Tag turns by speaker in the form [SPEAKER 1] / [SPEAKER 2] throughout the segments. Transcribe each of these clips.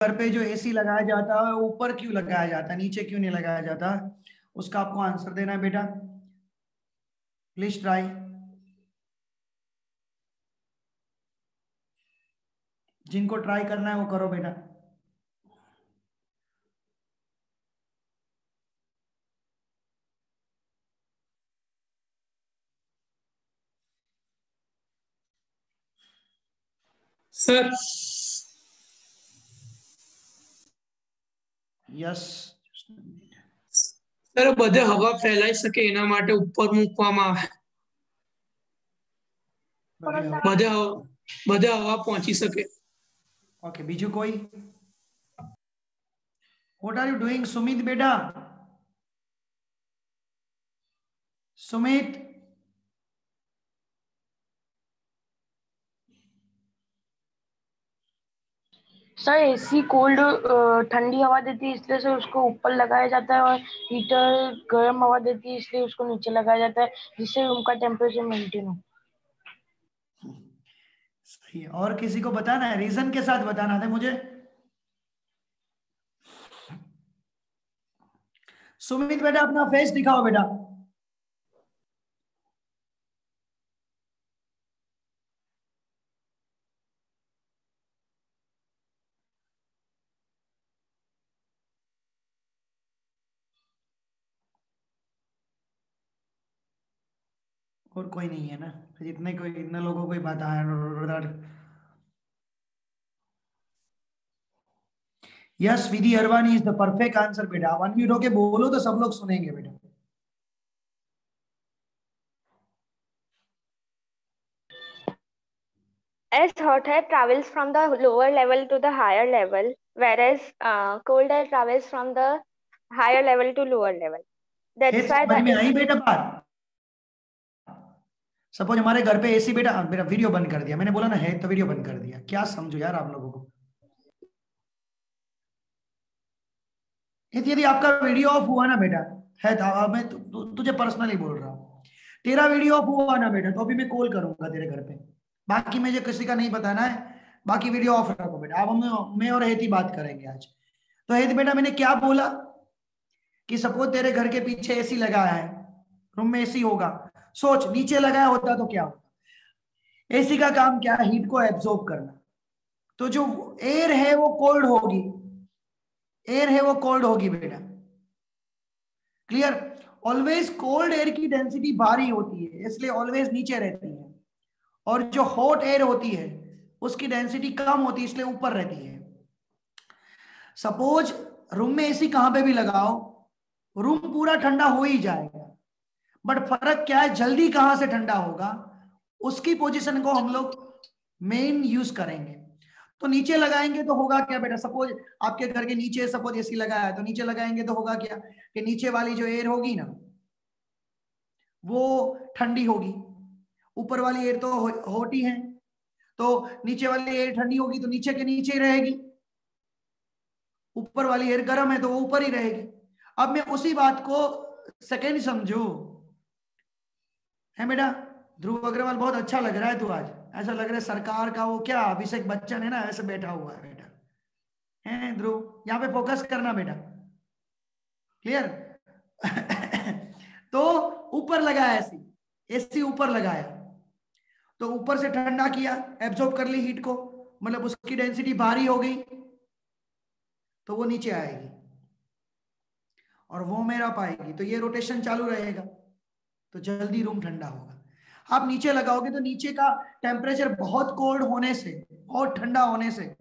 [SPEAKER 1] घर पे जो एसी लगाया जाता है ऊपर क्यों लगाया जाता है, नीचे क्यों नहीं लगाया जाता, उसका आपको आंसर देना है बेटा। Please try. जिनको ट्राई करना है वो करो बेटा।
[SPEAKER 2] सर
[SPEAKER 1] यस
[SPEAKER 2] સર બધે હવા ફેલાઈ શકે એના માટે ઉપર મૂકવામાં આવે, બધે હવા પહોંચી શકે।
[SPEAKER 1] ओके बीजू कोई? What are you doing Sumit बेटा? सुमित
[SPEAKER 3] सर एसी कोल्ड ठंडी हवा देती है इसलिए से उसको ऊपर लगाया जाता है, और हीटर गर्म हवा देती है इसलिए उसको नीचे लगाया जाता है, जिससे रूम का टेम्परेचर मेंटेन हो।
[SPEAKER 1] सही है। और किसी को बताना है, रीजन के साथ बताना था मुझे। सुमित बेटा अपना फेस दिखाओ बेटा। और कोई नहीं है ना, इतने कोई इतने लोगों को ही पता है। Yes Vidhi Arwani is the perfect answer बेटा। आप अनम्यूट होके बोलो तो सब लोग सुनेंगे बेटा।
[SPEAKER 4] As hot air travels from the lower level to the higher level, whereas cold air travels from the higher level to lower level. That's why
[SPEAKER 1] समझ में आई
[SPEAKER 4] the
[SPEAKER 1] बेटा बात? सपोज हमारे घर पे एसी बेटा, मेरा वीडियो बंद कर दिया, मैंने बोला ना है तो वीडियो बंद कर दिया, क्या समझो यार आप लोगों को। यदि आपका वीडियो ऑफ हुआ ना बेटा, है तो मैं तुझे पर्सनली बोल रहा हूँ, तेरा वीडियो ऑफ हुआ ना बेटा तो अभी मैं कॉल करूंगा तेरे घर पे। बाकी मुझे किसी का नहीं बताना है, बाकी वीडियो ऑफ रखो बेटा। अब मैं और हेती बात करेंगे आज। तो हेती बेटा मैंने क्या बोला कि सपोज तेरे घर के पीछे एसी लगाया है, रूम में एसी होगा, सोच नीचे लगाया होता तो क्या होता। एसी का काम क्या है? हीट को एब्जॉर्ब करना। तो जो एयर है वो कोल्ड होगी, एयर है वो कोल्ड होगी बेटा। क्लियर? ऑलवेज कोल्ड एयर की डेंसिटी भारी होती है इसलिए ऑलवेज नीचे रहती है, और जो हॉट एयर होती है उसकी डेंसिटी कम होती है इसलिए ऊपर रहती है। सपोज रूम में एसी कहां पे भी लगाओ, रूम पूरा ठंडा हो ही जाएगा, बट फर्क क्या है जल्दी कहां से ठंडा होगा, उसकी पोजीशन को हम लोग मेन यूज करेंगे। तो नीचे लगाएंगे तो होगा क्या बेटा? सपोज आपके घर के नीचे सपोज एसी लगाया है तो नीचे लगाएंगे तो होगा क्या कि नीचे वाली जो एयर होगी ना वो ठंडी होगी, ऊपर वाली एयर तो हॉट ही है, तो नीचे वाली एयर ठंडी होगी तो नीचे के नीचे ही रहेगी, ऊपर वाली एयर गर्म है तो वो ऊपर ही रहेगी। अब मैं उसी बात को सेकेंड समझो, है बेटा? ध्रुव अग्रवाल बहुत अच्छा लग रहा है तू आज, ऐसा लग रहा है सरकार का वो क्या अभिषेक बच्चन है ना, ऐसे बैठा हुआ है बेटा। है ध्रुव, यहाँ पे फोकस करना बेटा। क्लियर? तो ऊपर लगाया एसी, एसी ऊपर लगाया तो ऊपर से ठंडा किया, एब्जॉर्ब कर ली हीट को, मतलब उसकी डेंसिटी भारी हो गई तो वो नीचे आएगी और वो मेरा पाएगी, तो ये रोटेशन चालू रहेगा तो जल्दी रूम ठंडा होगा। आप नीचे लगाओगे तो नीचे का टेम्परेचर बहुत कोल्ड होने से, बहुत ठंडा होने से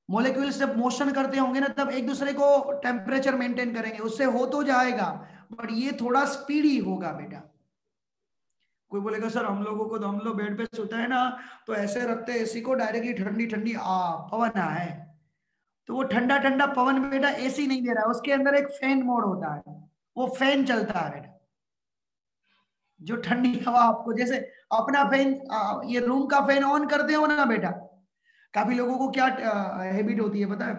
[SPEAKER 1] मॉलिक्यूल्स जब मोशन करते होंगे ना तब एक दूसरे को टेम्परेचर मेंटेन करेंगे, उससे हो तो जाएगा बट ये थोड़ा स्पीडी होगा बेटा। कोई बोलेगा सर हम लोगों को तो हम लोग बेड पे सोते हैं ना तो ऐसे रखते हैं एसी को डायरेक्टली ठंडी ठंडी पवन आए, तो वो ठंडा ठंडा पवन बेटा एसी नहीं दे रहा है, उसके अंदर एक फैन मोड होता है, वो फैन चलता है बेटा जो ठंडी हवा आपको, जैसे अपना फैन ये रूम का फैन ऑन करते हो ना बेटा। काफी लोगों को क्या हैबिट होती है पता है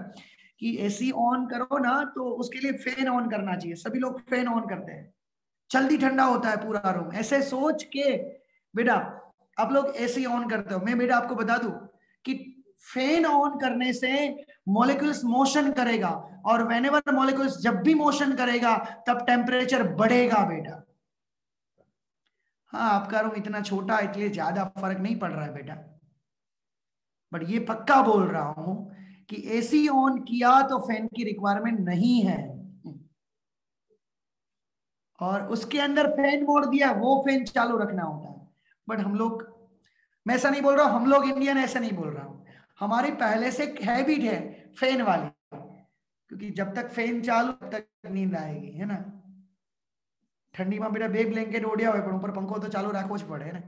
[SPEAKER 1] कि एसी ऑन करो ना तो उसके लिए फैन ऑन करना चाहिए, सभी लोग फैन ऑन करते हैं, जल्दी ठंडा होता है पूरा रूम, ऐसे सोच के बेटा आप लोग एसी ऑन करते हो। मैं बेटा आपको बता दूं कि फैन ऑन करने से मॉलिक्यूल्स मोशन करेगा, और व्हेनेवर मॉलिक्यूल्स जब भी मोशन करेगा तब टेम्परेचर बढ़ेगा बेटा। हाँ, आपका रूम इतना छोटा है इसलिए ज्यादा फर्क नहीं पड़ रहा है बेटा, बट ये पक्का बोल रहा हूं कि एसी ऑन किया तो फैन की रिक्वायरमेंट नहीं है, और उसके अंदर फैन मोड़ दिया वो फैन चालू रखना होता है। बट हम लोग, मैं ऐसा नहीं बोल रहा हूं हम लोग इंडियन, ऐसा नहीं बोल रहा हूं, हमारी पहले से हैबिट है फैन वाली, क्योंकि जब तक फैन चालू तब तक नींद आएगी, है ना। ठंडी में बेटा બે બ્લેન્કેટ ઓઢ્યા હોય પણ ઉપર પંખો તો ચાલू રાખવો જ પડે ને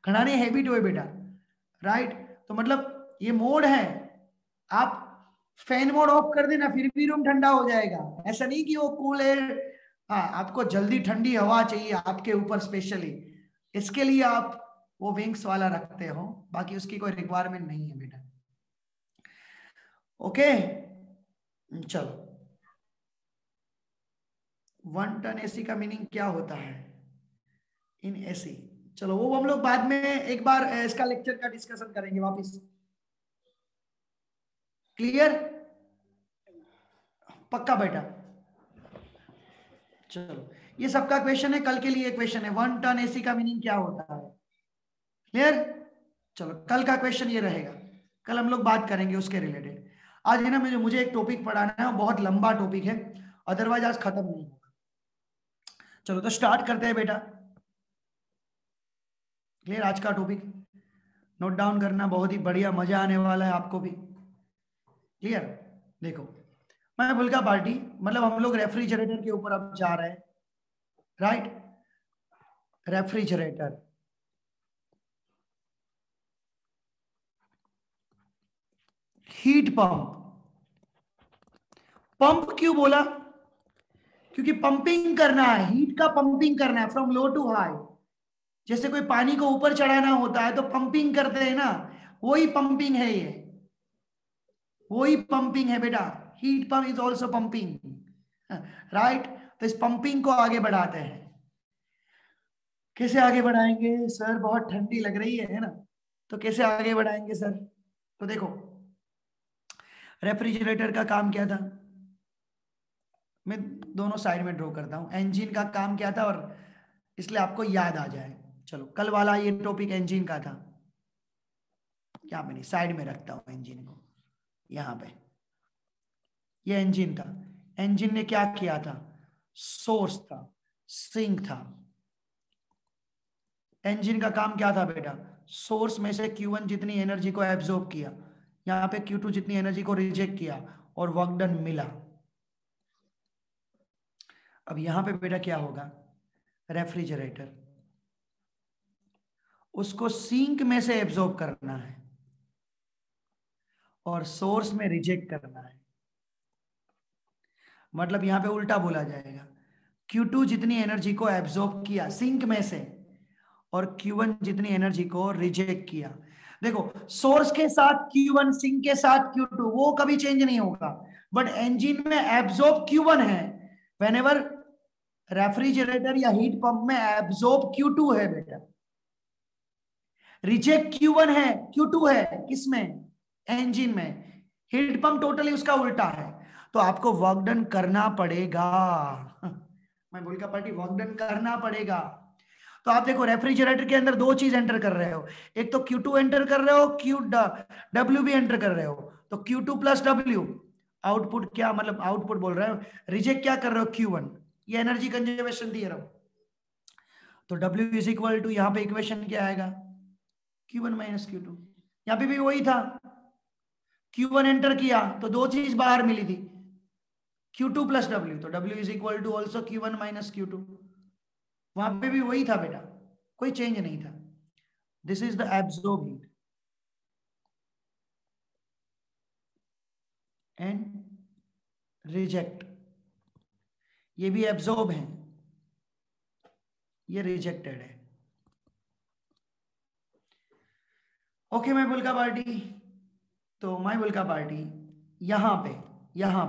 [SPEAKER 1] ઘણાની હેબિટ હોય બેટા, राइट। तो मतलब ये मोड है, आप फैन मोड ऑफ कर देना फिर भी रूम ठंडा हो जाएगा, ऐसा नहीं कि वो कूल एयर। हाँ, आपको जल्दी ठंडी हवा चाहिए आपके ऊपर स्पेशली, इसके लिए आप वो विंग्स वाला रखते हो, बाकी उसकी कोई रिक्वायरमेंट नहीं है बेटा। ओके चलो, 1 टन एसी का मीनिंग क्या होता है इन एसी, चलो वो हम लोग बाद में एक बार इसका लेक्चर का डिस्कशन करेंगे वापस। क्लियर, पक्का बेटा। चलो ये सबका क्वेश्चन है, कल के लिए क्वेश्चन है 1 टन एसी का मीनिंग क्या होता है। क्लियर, चलो कल का क्वेश्चन ये रहेगा, कल हम लोग बात करेंगे उसके रिलेटेड। आज है ना मुझे एक टॉपिक पढ़ाना है, बहुत लंबा टॉपिक है, अदरवाइज आज खत्म नहीं होगा। चलो तो स्टार्ट करते हैं बेटा। क्लियर, आज का टॉपिक नोट डाउन करना, बहुत ही बढ़िया, मजा आने वाला है आपको भी। क्लियर, देखो मैं भूलका पार्टी, मतलब हम लोग रेफ्रिजरेटर के ऊपर अब जा रहे हैं, right. Refrigerator, heat pump. Pump क्यों बोला, क्योंकि पंपिंग करना है, हीट का पंपिंग करना है फ्रॉम लो टू हाई। जैसे कोई पानी को ऊपर चढ़ाना होता है तो पंपिंग करते हैं ना, वही पंपिंग है, ये वही पंपिंग है बेटा। Heat pump is also pumping, right. तो इस पंपिंग को आगे बढ़ाते हैं। कैसे आगे बढ़ाएंगे सर, बहुत ठंडी लग रही है ना, तो कैसे आगे बढ़ाएंगे सर। तो देखो रेफ्रिजरेटर का काम क्या था, मैं दोनों साइड में ड्रॉ करता हूं। इंजन का काम क्या था, और इसलिए आपको याद आ जाए। चलो कल वाला ये टॉपिक इंजन का था, यहाँ पे नहीं, साइड में रखता हूं इंजन को, यहाँ पे ये इंजन था। इंजन ने क्या किया था, सोर्स था, सिंक था। इंजन का काम क्या था बेटा, सोर्स में से Q1 जितनी एनर्जी को एब्जॉर्ब किया, यहाँ पे Q2 जितनी एनर्जी को रिजेक्ट किया, और वर्क डन मिला। अब यहां पे बेटा क्या होगा, रेफ्रिजरेटर उसको सिंक में से एब्जॉर्ब करना है और सोर्स में रिजेक्ट करना है। मतलब यहां पे उल्टा बोला जाएगा, Q2 जितनी एनर्जी को एब्जॉर्ब किया सिंक में से, और Q1 जितनी एनर्जी को रिजेक्ट किया। देखो सोर्स के साथ Q1, सिंक के साथ Q2, वो कभी चेंज नहीं होगा, बट इंजन में एब्जॉर्ब Q1 है। व्हेनेवर रेफ्रिजरेटर या हीट पंप में एब्जॉर्ब Q2 है बेटा, रिजेक्ट Q1 है, Q2 है किसमें, इंजन में। हीट पंप टोटली उसका उल्टा है, तो आपको वर्क डन करना पड़ेगा। मैं बोल का पार्टी, वर्क डन करना पड़ेगा। तो आप देखो रेफ्रिजरेटर के अंदर दो चीज एंटर कर रहे हो, एक तो Q2 एंटर कर रहे हो, W भी एंटर कर रहे हो। तो Q2 प्लस W, आउटपुट क्या, मतलब आउटपुट बोल रहे हो, रिजेक्ट क्या कर रहे हो, Q1, ये एनर्जी कंजर्वेशन थ्योरम। तो W इज इक्वल टू, यहाँ पे इक्वेशन क्या आएगा, Q1 माइनस Q2। यहाँ पे भी वही था, Q1 एंटर किया तो दो चीज बाहर मिली थी, Q2 प्लस W, तो W is equal to also Q1 minus Q2। वहां पे भी वही था बेटा, कोई चेंज नहीं था। This is the absorb heat and reject, ये भी एब्जॉर्ब है, ये रिजेक्टेड है। ओके माय बुल्का पार्टी, तो माय बुल्का पार्टी यहां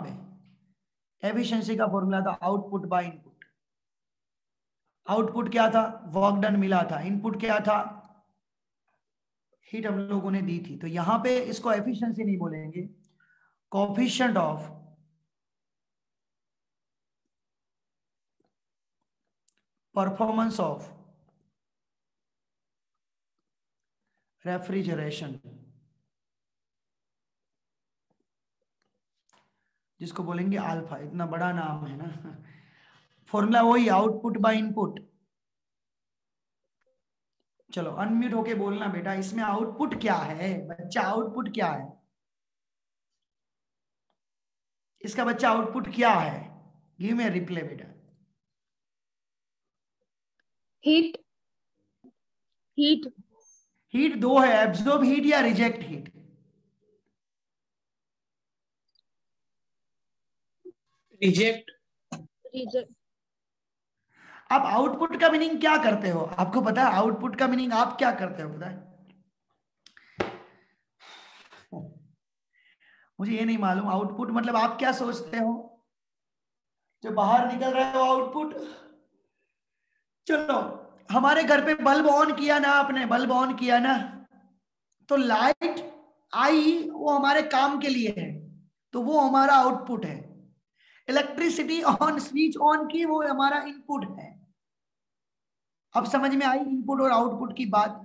[SPEAKER 1] पे एफिशिएंसी का फॉर्मूला था आउटपुट बाय इनपुट। आउटपुट क्या था, वर्क डन मिला था, इनपुट क्या था, हीट हम लोगों ने दी थी। तो यहां पे इसको एफिशिएंसी नहीं बोलेंगे, coefficient of performance of refrigeration, जिसको बोलेंगे अल्फा। इतना बड़ा नाम है ना, फॉर्मूला वही, आउटपुट बाय इनपुट। चलो अनम्यूट होके बोलना बेटा, इसमें आउटपुट क्या है बच्चा, आउटपुट क्या है इसका बच्चा, आउटपुट क्या है? गिव मी रिप्ले बेटा।
[SPEAKER 3] हीट। हीट।
[SPEAKER 1] हीट दो है, एब्जॉर्ब हीट या रिजेक्ट हीट?
[SPEAKER 2] रिजेक्ट।
[SPEAKER 3] रिजेक्ट।
[SPEAKER 1] आप आउटपुट का मीनिंग क्या करते हो? आपको पता है आउटपुट का मीनिंग आप क्या करते हो? पता है मुझे ये नहीं मालूम। आउटपुट मतलब आप क्या सोचते हो जो बाहर निकल रहा है वो आउटपुट? चलो हमारे घर पे बल्ब ऑन किया ना आपने, बल्ब ऑन किया ना, तो लाइट आई, वो हमारे काम के लिए है, तो वो हमारा आउटपुट है। इलेक्ट्रिसिटी ऑन, स्विच ऑन की, वो हमारा इनपुट है। अब समझ में आई इनपुट और आउटपुट की बात?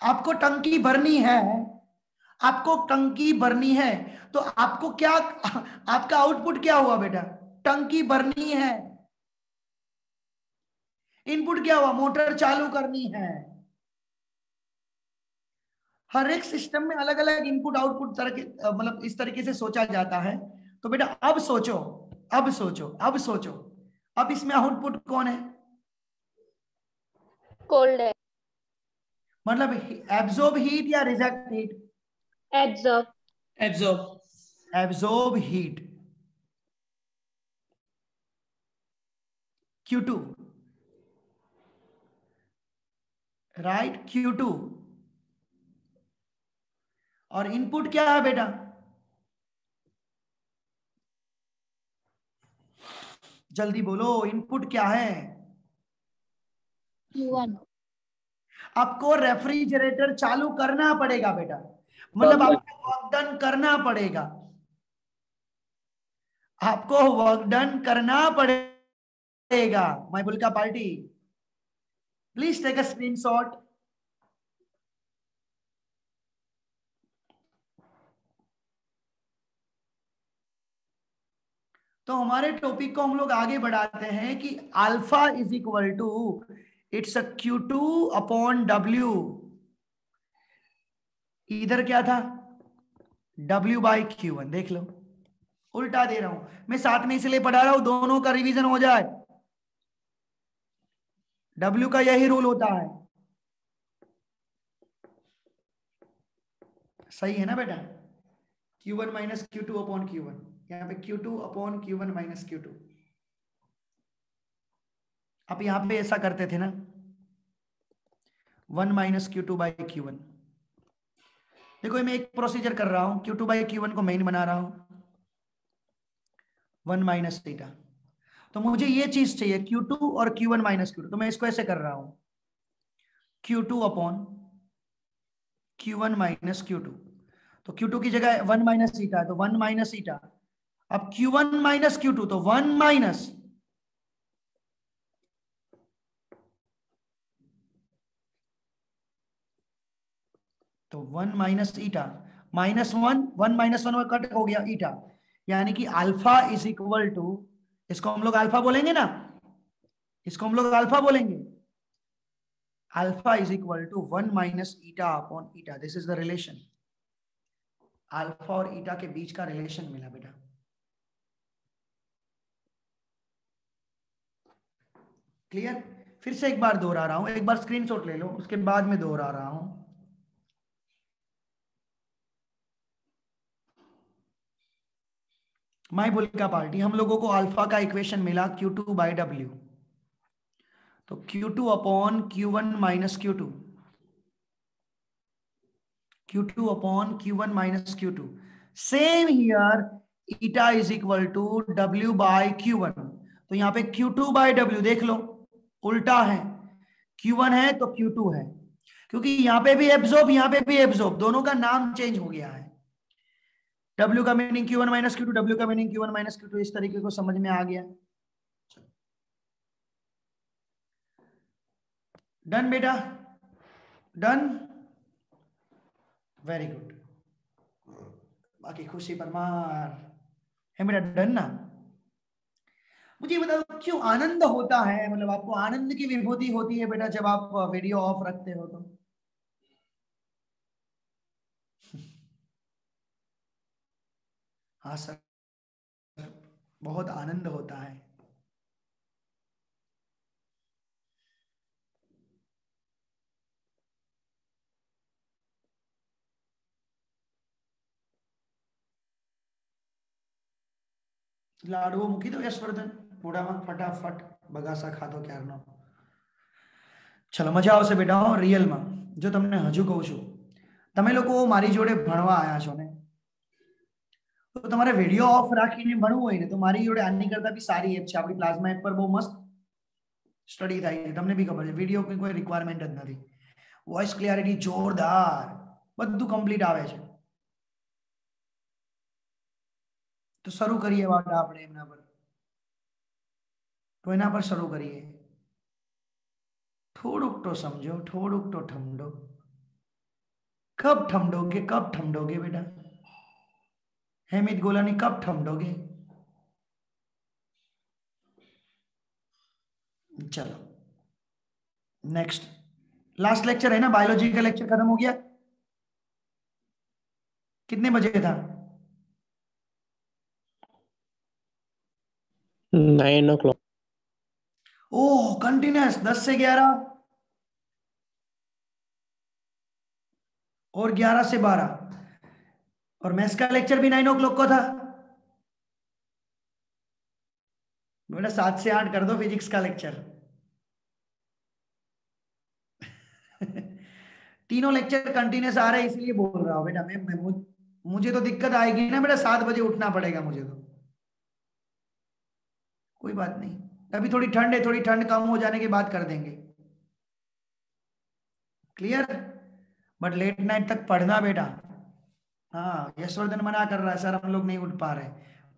[SPEAKER 1] आपको टंकी भरनी है, आपको टंकी भरनी है, तो आपको क्या, आपका आउटपुट क्या हुआ बेटा? टंकी भरनी है। इनपुट क्या हुआ? मोटर चालू करनी है। हर एक सिस्टम में अलग अलग इनपुट आउटपुट तरह के, मतलब इस तरीके से सोचा जाता है। तो बेटा अब सोचो, अब सोचो, अब सोचो, अब इसमें आउटपुट कौन है?
[SPEAKER 4] कोल्ड है।
[SPEAKER 1] मतलब एब्जॉर्ब हीट या reject heat?
[SPEAKER 4] Absorb.
[SPEAKER 2] Absorb.
[SPEAKER 1] Absorb heat, Q2, right, Q2। और इनपुट क्या है बेटा? जल्दी बोलो, इनपुट क्या है?
[SPEAKER 3] Q1।
[SPEAKER 1] आपको रेफ्रिजरेटर चालू करना पड़ेगा बेटा, मतलब आपको वर्क डन करना पड़ेगा, आपको वर्क डन करना पड़ेगा। माय बुल का पार्टी, प्लीज टेक अ स्क्रीनशॉट। तो हमारे टॉपिक को हम लोग आगे बढ़ाते हैं कि alpha is equal to, it's a Q2 upon W। इधर क्या था? W by Q1। देख लो, उल्टा दे रहा हूं मैं, साथ में इसलिए पढ़ा रहा हूं दोनों का रिवीजन हो जाए। W का यही रूल होता है, सही है ना बेटा? Q1 minus Q2 upon Q1, यहाँ पे Q2 upon Q1 minus Q2। आप यहां पे ऐसा करते थे ना, 1 माइनस Q2 बाई Q1। देखो मैं एक प्रोसीजर कर रहा हूं, Q2 बाई Q1 को मेन बना रहा हूं, 1 माइनस थीटा। तो मुझे ये चीज चाहिए Q2 और Q1 माइनस Q2, तो मैं इसको ऐसे कर रहा हूं, Q2 upon Q1 minus Q2। तो Q2 की जगह 1 माइनस थीटा, तो 1 माइनस थीटा। अब Q1 माइनस Q2, तो 1 माइनस, तो 1 माइनस ईटा, माइनस 1, 1 माइनस 1 कट हो गया ईटा, यानी कि अल्फा इज इक्वल टू, इसको हम लोग अल्फा बोलेंगे ना, इसको हम लोग अल्फा बोलेंगे। Alpha is equal to 1 minus eta upon eta. This is the relation, alpha और ईटा के बीच का रिलेशन मिला बेटा। क्लियर? फिर से एक बार दोहरा रहा हूं, एक बार स्क्रीनशॉट ले लो, उसके बाद में दोहरा रहा हूं। माय बुल का पार्टी, हम लोगों को अल्फा का इक्वेशन मिला Q2 बाई W, तो Q2 upon Q1 minus Q2, Q2 upon Q1 minus Q2। Same here, eta is equal to W by Q1। तो यहाँ पे Q2 बाई W देख लो, उल्टा है, Q1 है तो Q2 है, क्योंकि यहाँ पे भी एब्जॉर्ब, यहाँ पे भी एब्जॉर्ब, दोनों का नाम चेंज हो गया है। W का meaning Q1 minus Q2, W का मीनिंग Q1 माइनस Q2, इस तरीके को समझ में आ गया। डन बेटा, डन, वेरी गुड। बाकी खुशी परमार है बेटा, डन ना। मुझे बताओ क्यों आनंद होता है, मतलब आपको आनंद की विभूति होती है बेटा जब आप वीडियो ऑफ रखते हो तो? हाँ सर, बहुत आनंद होता है। लाडवो મૂકી દો યશવર્ધન મોઢામાં ફટાફટ બગાસા ખાધો ક્યારનો। ચલો મજા આવશે બેટા રિયલમાં। જો તમને હજુ કહું છું, તમે લોકો મારી જોડે ભણવા આયા છો ને, તો તમારે વિડિયો ઓફ રાખીને ભણવું હોય ને તો મારી જોડે આની કરતા બી સારી એપ છે, આપણી પ્લાઝમા એપ પર બહુ મસ્ત સ્ટડી થાય છે, તમને બી ખબર છે। વિડિયો की કોઈ રિક્વાયરમેન્ટ જ નથી, વોઇસ ક્લિયરિટી જોરદાર, બધું કમ્પ્લીટ આવે છે। તો શરૂ કરીએ વાત આપણે એના પર, તો એના પર શરૂ કરીએ। થોડુંક તો સમજો, થોડુંક તો ઠમડો। कब ठमडोगे, कब ठमडोगे बेटा? हेमित गोलानी कब ठमडोगे? चलो नेक्स्ट, लास्ट लेक्चर है ना, बायोलॉजी का लेक्चर खत्म हो गया। कितने बजे था?
[SPEAKER 2] 9 o'clock।
[SPEAKER 1] ओह कंटिन्यूस 10 से 11 और 11 से 12, और मैथ्स का लेक्चर भी 9 o'clock को था बेटा। 7 से 8 कर दो फिजिक्स का लेक्चर। तीनों लेक्चर कंटिन्यूस आ रहे हैं इसलिए बोल रहा हूं बेटा। मुझे तो दिक्कत आएगी ना बेटा, 7 बजे उठना पड़ेगा मुझे तो। कोई बात नहीं, अभी थोड़ी ठंड है, थोड़ी ठंड कम हो जाने के बाद कर देंगे, क्लियर। बट लेट नाइट तक पढ़ना बेटा। हाँ यशवर्धन मना कर रहा है, सर हम लोग नहीं उठ पा रहे,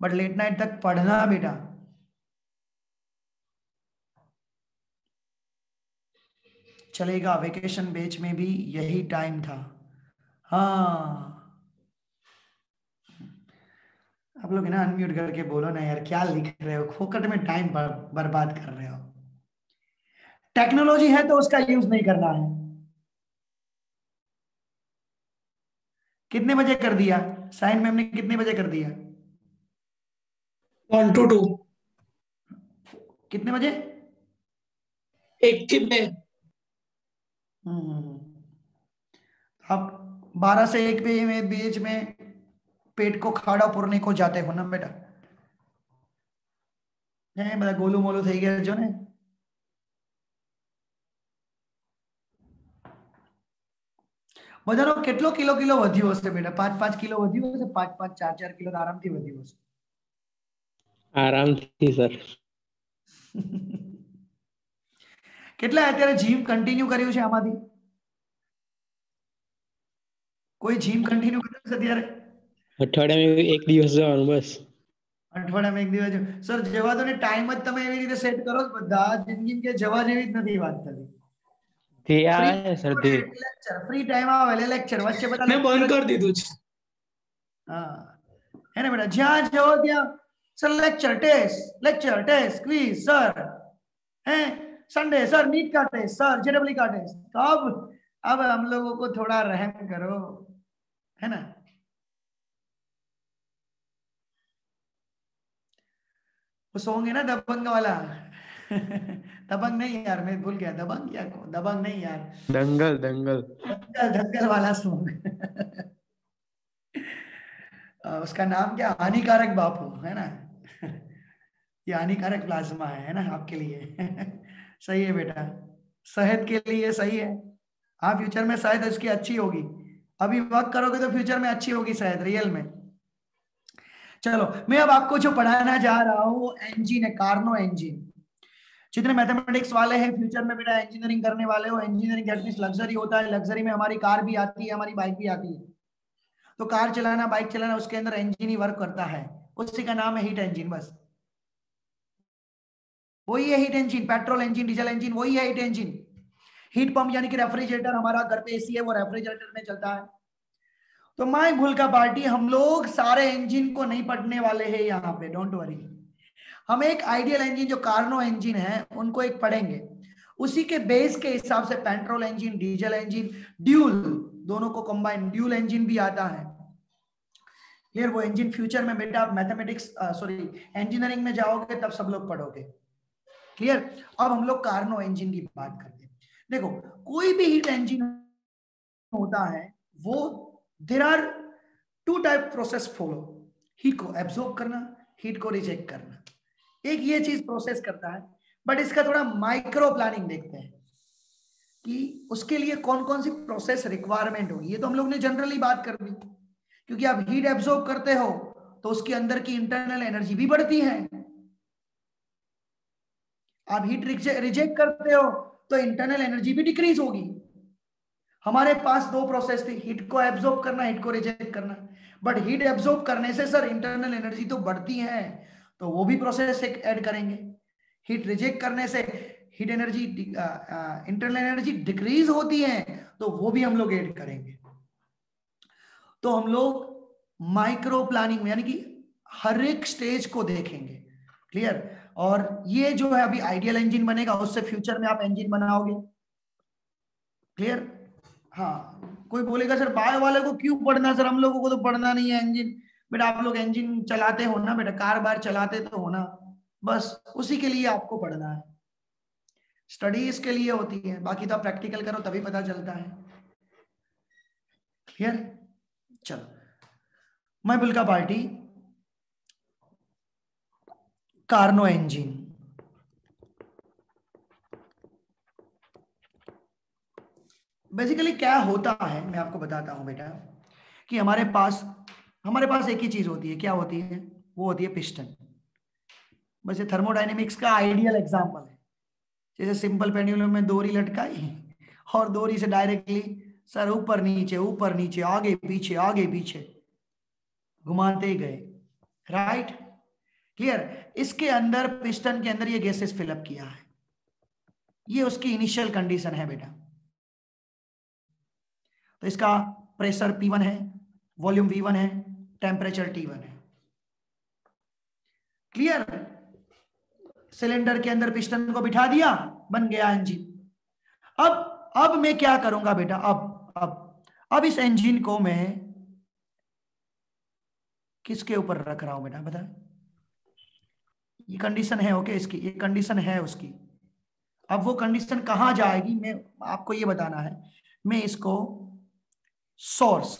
[SPEAKER 1] बट लेट नाइट तक पढ़ना बेटा। चलेगा, वेकेशन बैच में भी यही टाइम था। हाँ आप लोग है ना, अनम्यूट करके बोलो ना यार, क्या लिख रहे हो, फोकट में टाइम बर्बाद कर रहे हो। टेक्नोलॉजी है तो उसका यूज नहीं करना है। कितने बजे कर दिया साइन मैम ने, कितने बजे कर दिया?
[SPEAKER 2] 1 to 2।
[SPEAKER 1] कितने बजे?
[SPEAKER 2] 1 के पे।
[SPEAKER 1] आप 12 से 1 बजे में बीच में पेट को खाड़ा पुरने को जाते हो ना बेटा, है બધા ગોલું મોલું થઈ ગયા છો ને। બધાનો કેટલો કિલો કિલો વધ્યો હશે બેટા? 5-5 કિલો વધ્યું હશે, 5-5 4-4 કિલો આરામથી વધ્યું હશે।
[SPEAKER 2] આરામથી સર।
[SPEAKER 1] કેટલા અત્યારે જીમ કન્ટિન્યુ કર્યું છે આમાંથી? કોઈ જીમ કન્ટિન્યુ કર્યું છે અત્યારે?
[SPEAKER 2] અઠવાડિયામાં 1 દિવસ જવાનું બસ।
[SPEAKER 1] અઠવાડિયામાં 1 દિવસ? સર જવા દો ને, ટાઈમ જ તમે એવી રીતે સેટ કરો બધા, જિંદગી કે જવા જેવી જ નથી વાત થતી।
[SPEAKER 2] તે આવે સર તે
[SPEAKER 1] લેક્ચર ફ્રી टाइम આવે લેક્ચર વચ્ચે બધા
[SPEAKER 2] મેં બંધ કરી દીધું છે।
[SPEAKER 1] હા है ना बेटा, જ્યાં જાઓ ત્યાં sir lecture test quiz sir, हैं संडे सर नीट का टेस्ट सर, जेडब्ल्यू का टेस्ट। तो अब हम लोगों को थोड़ा रहम करो, है ना। वो सॉन्ग है ना दबंग वाला। दबंग नहीं यार, मैं भूल गया, दबंग क्या, दबंग नहीं यार,
[SPEAKER 2] दंगल दंगल
[SPEAKER 1] दंगल वाला सॉन्ग। उसका नाम क्या, हानिकारक बापू, है ना। ये हानिकारक प्लाज्मा है ना आपके लिए। सही है बेटा, सेहत के लिए सही है। हाँ फ्यूचर में शायद इसकी अच्छी होगी, अभी वर्क करोगे तो फ्यूचर में अच्छी होगी शायद, रियल में। चलो मैं अब आपको जो पढ़ाना जा रहा हूँ इंजन है, कार्नो इंजन। जितने मैथमेटिक्स वाले हैं फ्यूचर में बेटा इंजीनियरिंग करने वाले हो, इंजीनियरिंग दैट मींस लग्जरी होता है, लग्जरी में हमारी कार भी आती है, हमारी बाइक भी आती है। तो कार चलाना, बाइक चलाना, उसके अंदर इंजन ही वर्क करता है, उसी का नाम है हीट इंजन। बस वही है heat engine, petrol engine, diesel engine, वही है हीट इंजन। हीट पंप यानी कि रेफ्रिजरेटर, हमारा घर पे एसी है, वो रेफ्रिजरेटर में चलता है। तो माय भूल का पार्टी, हम लोग सारे इंजन को नहीं पढ़ने वाले हैं यहाँ पे, डोंट वरी। हम एक आइडियल इंजन जो कार्नो इंजन है उनको एक पढ़ेंगे, उसी के बेस के हिसाब से petrol engine, diesel engine, dual, दोनों को कंबाइन ड्यूल इंजन भी आता है। क्लियर? वो इंजन फ्यूचर में बेटा आप मैथमेटिक्स सॉरी इंजीनियरिंग में जाओगे तब सब लोग पढ़ोगे। क्लियर? अब हम लोग कार्नो इंजन की बात करते हैं। देखो कोई भी हीट इंजन होता है वो there are two type process follow, heat को एब्जॉर्ब करना, हीट को रिजेक्ट करना। एक ये चीज प्रोसेस करता है, बट इसका थोड़ा माइक्रो प्लानिंग देखते हैं कि उसके लिए कौन कौन सी प्रोसेस रिक्वायरमेंट होगी। ये तो हम लोग ने जनरली बात कर दी, क्योंकि आप हीट एब्जॉर्ब करते हो तो उसके अंदर की इंटरनल एनर्जी भी बढ़ती है, आप हीट रिजेक्ट करते हो तो इंटरनल एनर्जी भी डिक्रीज होगी। हमारे पास दो प्रोसेस थी, हीट को एब्जॉर्ब करना, हीट को रिजेक्ट करना। बट हीट एब्जॉर्ब करने से सर इंटरनल एनर्जी तो बढ़ती है, तो वो भी प्रोसेस एक ऐड करेंगे। हीट रिजेक्ट करने से heat energy internal energy decrease होती है, तो वो भी हम लोग ऐड करेंगे। तो हम लोग माइक्रो प्लानिंग में यानी कि हर एक स्टेज को देखेंगे। क्लियर? और ये जो है अभी आइडियल इंजन बनेगा, उससे फ्यूचर में आप इंजन बनाओगे। क्लियर? हाँ, कोई बोलेगा सर बायो वाले को क्यों पढ़ना, सर हम लोगों को तो पढ़ना नहीं है इंजन। बेटा आप लोग इंजन चलाते हो ना बेटा, कार बार चलाते तो हो ना, बस उसी के लिए आपको पढ़ना है, स्टडी इसके लिए होती है, बाकी तो आप प्रैक्टिकल करो तभी पता चलता है। क्लियर? चलो, मैं बुल का पार्टी कार्नो इंजन। बेसिकली क्या होता है मैं आपको बताता हूं बेटा, कि हमारे पास एक ही चीज होती है, क्या होती है? वो होती है पिस्टन। बस ये थर्मोडायनेमिक्स का आइडियल एग्जांपल है। जैसे सिंपल पेंडुलम में डोरी लटकाई और डोरी से डायरेक्टली सर ऊपर नीचे आगे पीछे घुमाते ही गए, राइट? क्लियर? इसके अंदर पिस्टन के अंदर ये गैसेस फिलअप किया है, ये उसकी इनिशियल कंडीशन है बेटा। तो इसका प्रेशर P1 है, वॉल्यूम V1 है, टेम्परेचर T1 है। क्लियर? सिलेंडर के अंदर पिस्टन को बिठा दिया, बन गया इंजन। अब मैं क्या करूंगा बेटा, अब इस इंजन को मैं किसके ऊपर रख रहा हूं बेटा, बता? ये कंडीशन है ओके इसकी, ये कंडीशन है उसकी। अब वो कंडीशन कहां जाएगी मैं आपको ये बताना है। मैं इसको सोर्स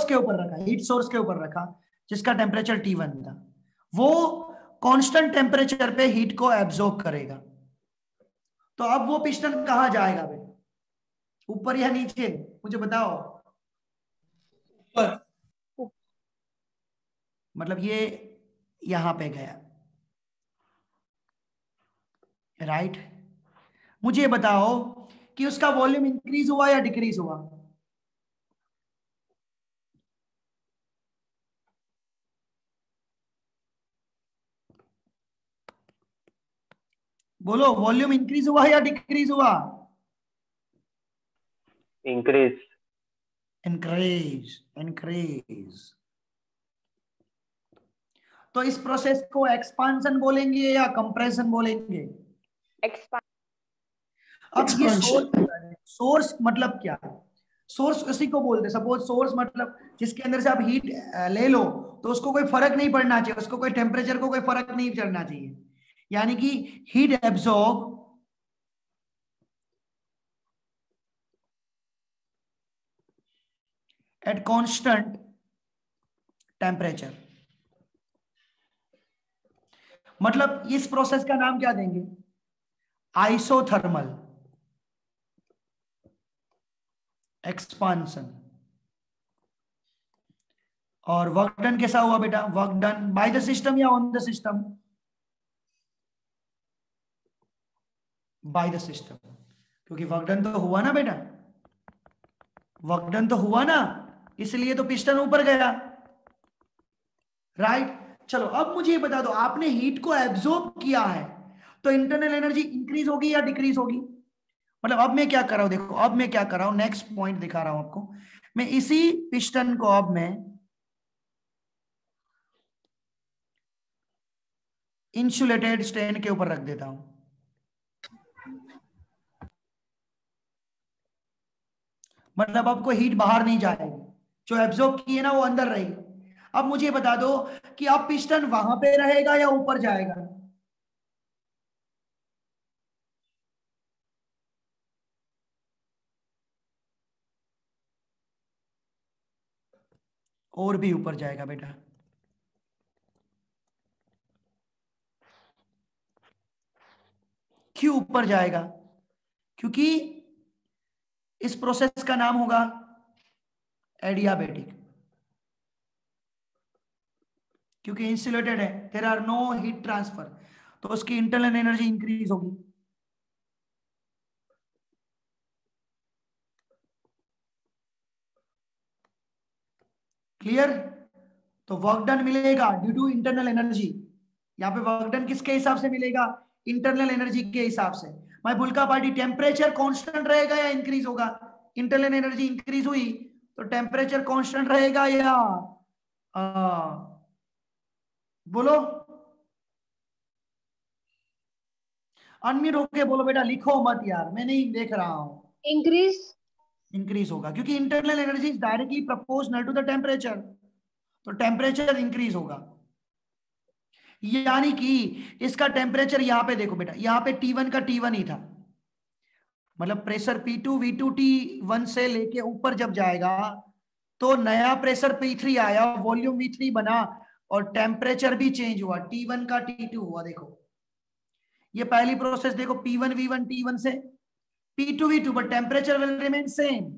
[SPEAKER 1] के ऊपर रखा, हीट सोर्स के ऊपर रखा, जिसका टेम्परेचर T1 था। वो कांस्टेंट टेम्परेचर पे हीट को एब्जॉर्ब करेगा। तो अब वो पिस्टन कहां जाएगा बेटा, ऊपर या नीचे? मुझे बताओ।
[SPEAKER 2] ऊपर।
[SPEAKER 1] मतलब ये यहां पे गया, राइट? मुझे बताओ कि उसका वॉल्यूम इंक्रीज हुआ या डिक्रीज हुआ? बोलो, वॉल्यूम इंक्रीज हुआ या डिक्रीज हुआ?
[SPEAKER 5] इंक्रीज।
[SPEAKER 1] तो इस प्रोसेस को एक्सपांशन बोलेंगे या कंप्रेशन बोलेंगे? अब ये सोर्स मतलब क्या? सोर्स उसी को बोलते हैं, सपोज सोर्स मतलब जिसके अंदर से आप हीट ले लो तो उसको कोई फर्क नहीं पड़ना चाहिए, उसको कोई टेम्परेचर को कोई फर्क नहीं पड़ना चाहिए, यानी कि heat absorb at constant temperature. मतलब इस प्रोसेस का नाम क्या देंगे? Isothermal expansion. और वर्क डन कैसा हुआ बेटा? Work done by the system या on the system? By the system, क्योंकि वर्क डन तो हुआ ना बेटा, वर्क डन तो हुआ ना, इसलिए तो पिस्टन ऊपर गया, राइट। चलो अब मुझे ये बता दो, आपने हीट को एब्जॉर्ब किया है तो इंटरनल एनर्जी इंक्रीज होगी या डिक्रीज होगी? मतलब अब मैं क्या कर रहा हूं, देखो अब मैं क्या कर रहा हूं, नेक्स्ट पॉइंट दिखा रहा हूं आपको। मैं इसी पिस्टन को अब मैं इंसुलेटेड स्टैंड के ऊपर रख देता हूं, मतलब आपको हीट बाहर नहीं जाएगी, जो एब्जॉर्ब की है ना वो अंदर रहेगी। अब मुझे बता दो कि अब पिस्टन वहां पे रहेगा या ऊपर जाएगा? और भी ऊपर जाएगा बेटा। क्यों ऊपर जाएगा? क्योंकि इस प्रोसेस का नाम होगा एडियाबेटिक, क्योंकि इंसुलेटेड है, there are no heat transfer, तो उसकी इंटरनल एनर्जी इंक्रीज होगी। क्लियर? तो वर्क डन मिलेगा ड्यू टू इंटरनल एनर्जी। यहाँ पे वर्क डन किसके हिसाब से मिलेगा? इंटरनल एनर्जी के हिसाब से। मैं बुल्का पार्टी टेम्परेचर कांस्टेंट रहेगा या इंक्रीज होगा? इंटरनल एनर्जी इंक्रीज हुई तो टेम्परेचर कांस्टेंट रहेगा या बोलो, अनम्यूट होके बोलो बेटा, लिखो मत यार, मैं नहीं देख रहा हूं।
[SPEAKER 4] Increase.
[SPEAKER 1] इंक्रीज होगा क्योंकि internal energy is directly proportional to the temperature, तो टेम्परेचर इंक्रीज होगा। यानी कि इसका टेम्परेचर यहां पे देखो बेटा, यहां पे T1 का T1 ही था, मतलब प्रेशर P2 V2 T1 से लेके ऊपर जब जाएगा तो नया प्रेशर P3 आया, वॉल्यूम V3 बना और टेम्परेचर भी चेंज हुआ, T1 का T2 हुआ। देखो ये पहली प्रोसेस देखो, P1 V1 T1 से P2 V2, but temperature will remain same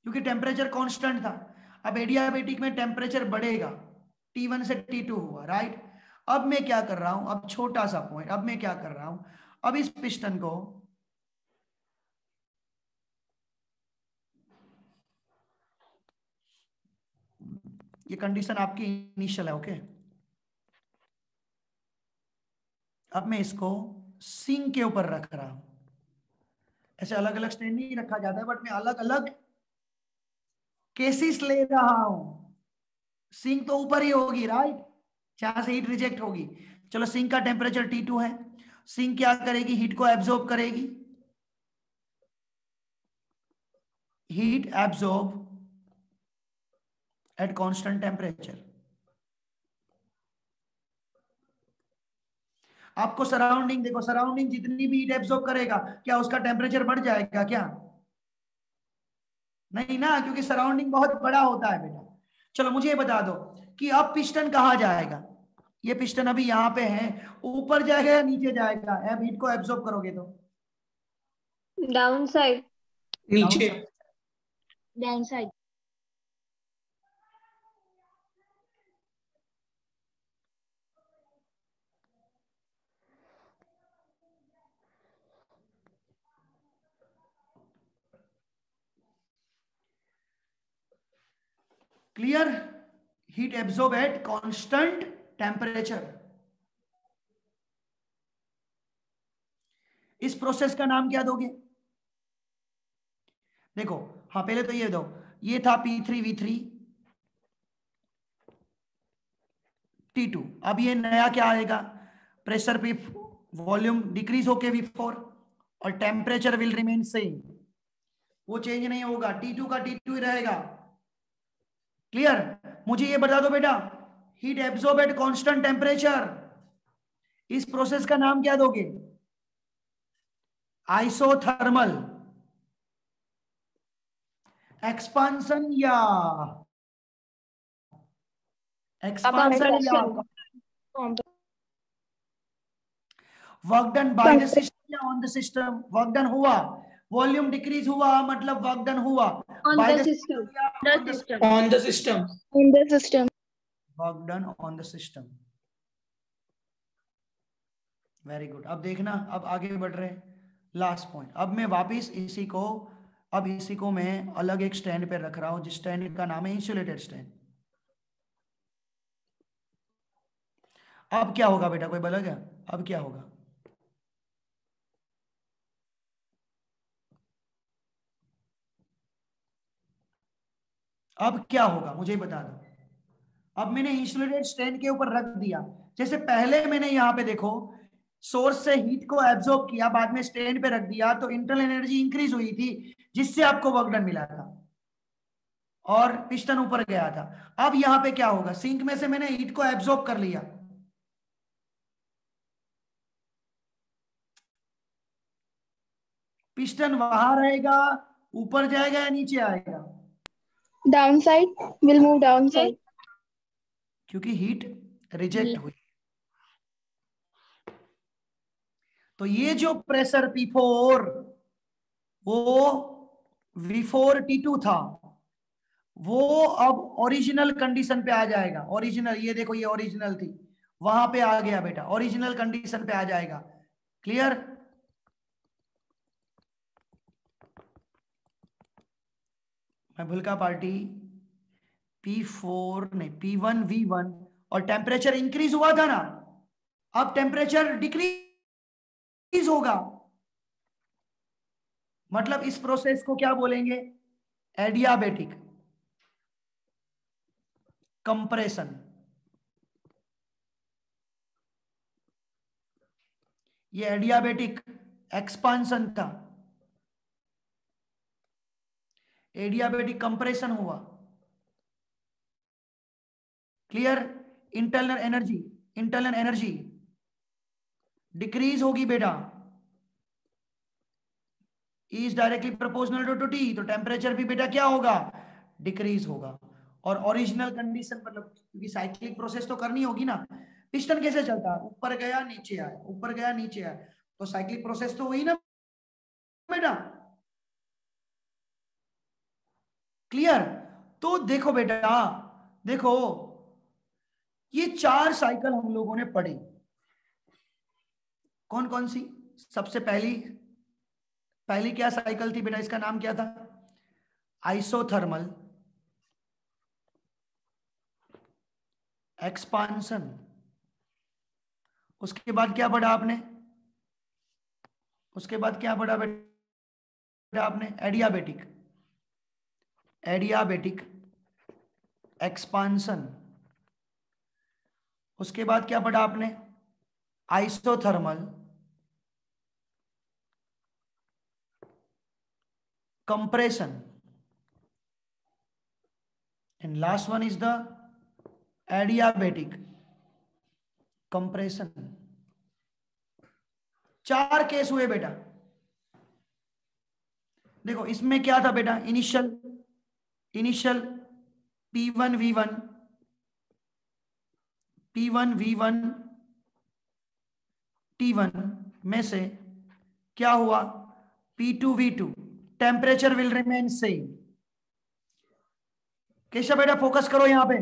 [SPEAKER 1] क्योंकि टेम्परेचर कांस्टेंट था। अब एडियाबेटिक में टेम्परेचर बढ़ेगा, T1 से T2 हुआ, राइट। अब मैं क्या कर रहा हूं, अब छोटा सा पॉइंट, अब मैं क्या कर रहा हूं, अब इस पिस्टन को ये कंडीशन आपकी इनिशियल है, ओके। अब मैं इसको सिंक के ऊपर रख रहा हूं, ऐसे अलग अलग स्टैंड नहीं रखा जाता है, बट मैं अलग अलग केसेस ले रहा हूं। सिंक तो ऊपर ही होगी, राइट, जहां से हीट रिजेक्ट होगी। चलो सिंक का टेम्परेचर T2 है, सिंक क्या करेगी, हीट को एब्जॉर्ब करेगी, heat absorb at constant temperature. आपको सराउंडिंग देखो, सराउंडिंग जितनी भी हीट एब्जॉर्ब करेगा क्या उसका टेम्परेचर बढ़ जाएगा क्या? नहीं ना, क्योंकि सराउंडिंग बहुत बड़ा होता है बेटा। चलो मुझे ये बता दो कि अब पिस्टन कहाँ जाएगा, ये पिस्टन अभी यहाँ पे है, ऊपर जाएगा या नीचे जाएगा? अब हीट को एब्जॉर्ब करोगे तो
[SPEAKER 4] Downside.
[SPEAKER 2] नीचे।
[SPEAKER 4] Downside.
[SPEAKER 1] Clear? Heat absorb at constant temperature. इस प्रोसेस का नाम क्या दोगे? देखो हाँ पहले तो ये दो, ये था P3V3 T2, अब ये नया क्या आएगा, प्रेशर पे वॉल्यूम डिक्रीज होके V4 और टेम्परेचर विल रिमेन सेम, वो चेंज नहीं होगा, T2 का T2 ही रहेगा। क्लियर? मुझे ये बता दो बेटा, heat absorb at constant temperature, इस प्रोसेस का नाम क्या दोगे? आइसोथर्मल एक्सपांशन या एक्सपांशन या work done by the system या on the system? Work done हुआ, वॉल्यूम डिक्रीज हुआ, मतलब वर्क डन हुआ बाय द सिस्टम या on the system?
[SPEAKER 2] On the system.
[SPEAKER 4] In the system.
[SPEAKER 1] Work done on the system. Very good. अब देखना, अब आगे बढ़ रहे हैं, लास्ट पॉइंट। अब मैं वापस इसी को अब इसी को मैं अलग एक स्टैंड पे रख रहा हूं, जिस स्टैंड का नाम है इंसुलेटेड स्टैंड। अब क्या होगा बेटा, कोई बोला क्या? अब क्या होगा? अब क्या होगा मुझे बता दो। अब मैंने इंसुलेटेड स्टैंड के ऊपर रख दिया, जैसे पहले मैंने यहाँ पे देखो सोर्स से हीट को एब्जॉर्ब किया, बाद में स्टैंड पे रख दिया, तो इंटरनल एनर्जी इंक्रीज हुई थी जिससे आपको वर्क डन मिला था और पिस्टन ऊपर गया था। अब यहाँ पे क्या होगा, सिंक में से मैंने हीट को एब्जॉर्ब कर लिया, पिस्टन वहां रहेगा, ऊपर जाएगा या नीचे आएगा?
[SPEAKER 5] Downside will move downside.
[SPEAKER 1] क्योंकि हीट रिजेक्ट हुई। तो ये जो प्रेशर P4 वो V4 T2 था, वो अब ओरिजिनल कंडीशन पे आ जाएगा। ओरिजिनल, ये देखो ये ओरिजिनल थी, वहां पे आ गया बेटा, ओरिजिनल कंडीशन पे आ जाएगा। क्लियर? मैं भूल का पार्टी P4 नहीं P1 V1, और टेम्परेचर इंक्रीज हुआ था ना, अब टेम्परेचर डिक्रीज होगा। मतलब इस प्रोसेस को क्या बोलेंगे? Adiabatic compression. ये एडियाबेटिक एक्सपांशन था, एडियाबेटिक कंप्रेशन हुआ। क्लियर? इंटरनल एनर्जी डिक्रीज होगी बेटा, is directly proportional to T, तो टेम्परेचर भी बेटा क्या होगा? डिक्रीज होगा। और ओरिजिनल कंडीशन, मतलब क्योंकि साइक्लिक प्रोसेस तो करनी होगी ना, पिस्टन कैसे चलता है? ऊपर गया नीचे आया, ऊपर गया नीचे आया, तो साइक्लिक प्रोसेस तो हुई ना बेटा। क्लियर? तो देखो बेटा, देखो ये 4 साइकिल हम लोगों ने पढ़ी। कौन कौन सी? सबसे पहली क्या साइकिल थी बेटा, इसका नाम क्या था? Isothermal expansion. उसके बाद क्या पढ़ा आपने? उसके बाद क्या पढ़ा बेटा आपने? Adiabatic expansion. उसके बाद क्या पढ़ा आपने? Isothermal compression, and last one is the adiabatic compression। 4 case हुए बेटा। देखो इसमें क्या था बेटा? इनिशियल P1 V1 T1 में से क्या हुआ? P2 V2, temperature will remain same. Keshav बेटा फोकस करो यहां पे।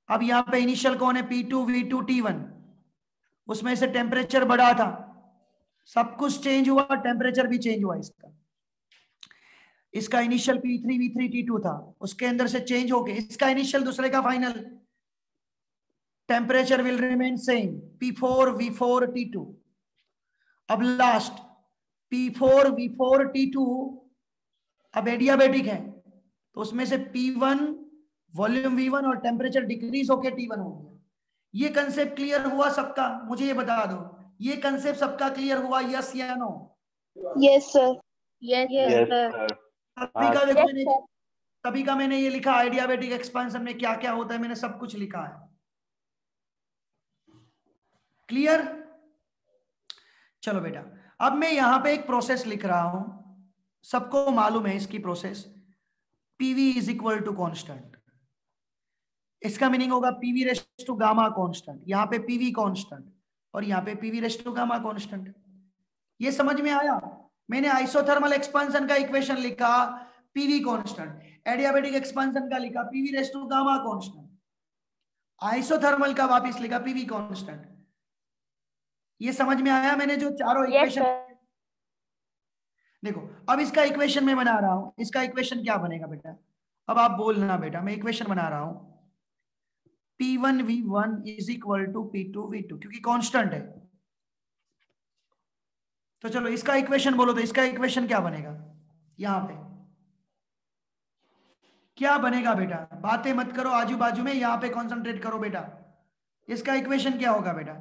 [SPEAKER 1] अब यहां पे इनिशियल कौन है? P2 V2 T1, उसमें से टेम्परेचर बढ़ा था, सब कुछ चेंज हुआ, टेम्परेचर भी चेंज हुआ। इसका इनिशियल P3 V3 T2 था, उसके अंदर से चेंज होके इसका इनिशियल, दूसरे का final, temperature will remain same, P4 V4 T2। अब लास्ट P4 V4 T2 अब एडियाबेटिक है, तो उसमें से P1 वॉल्यूम V1 और टेम्परेचर डिक्रीज होके T1 हो गया। ये कंसेप्ट क्लियर हुआ सबका? मुझे ये बता दो, ये कंसेप्ट सबका क्लियर हुआ? यस या no?
[SPEAKER 5] Yes, sir.
[SPEAKER 3] Yes,
[SPEAKER 6] Yes,
[SPEAKER 3] sir.
[SPEAKER 6] sir.
[SPEAKER 1] सभी का देखो, सभी का मैंने ये लिखा, आइडियाबेटिक एक्सपेंशन में क्या क्या होता है, मैंने सब कुछ लिखा है। क्लियर? चलो बेटा, अब मैं यहां पे एक प्रोसेस लिख रहा हूं, सबको मालूम है इसकी process. PV is equal to constant, इसका मीनिंग होगा PV raised to gamma constant. यहाँ पे PV कॉन्स्टेंट और यहाँ पे PV raised to gamma constant. ये समझ में आया? मैंने आइसोथर्मल एक्सपेंशन का इक्वेशन लिखा PV कॉन्स्टेंट, एडियाबेटिक एक्सपेंशन का लिखा PV raised to gamma constant, isothermal का वापस लिखा PV कॉन्स्टेंट। ये समझ में आया? मैंने जो चारों इक्वेशन देखो अब इसका इक्वेशन मैं बना रहा हूं, इसका इक्वेशन क्या बनेगा बेटा, अब आप बोलना बेटा, मैं इक्वेशन बना रहा हूं P1V1 is equal to P2V2 क्योंकि कांस्टेंट है। तो चलो इसका इक्वेशन बोलो, तो इसका इक्वेशन क्या बनेगा, यहां पे क्या बनेगा बेटा, बातें मत करो आजू बाजू में, यहां पे कॉन्सेंट्रेट करो बेटा। इसका इक्वेशन क्या होगा बेटा,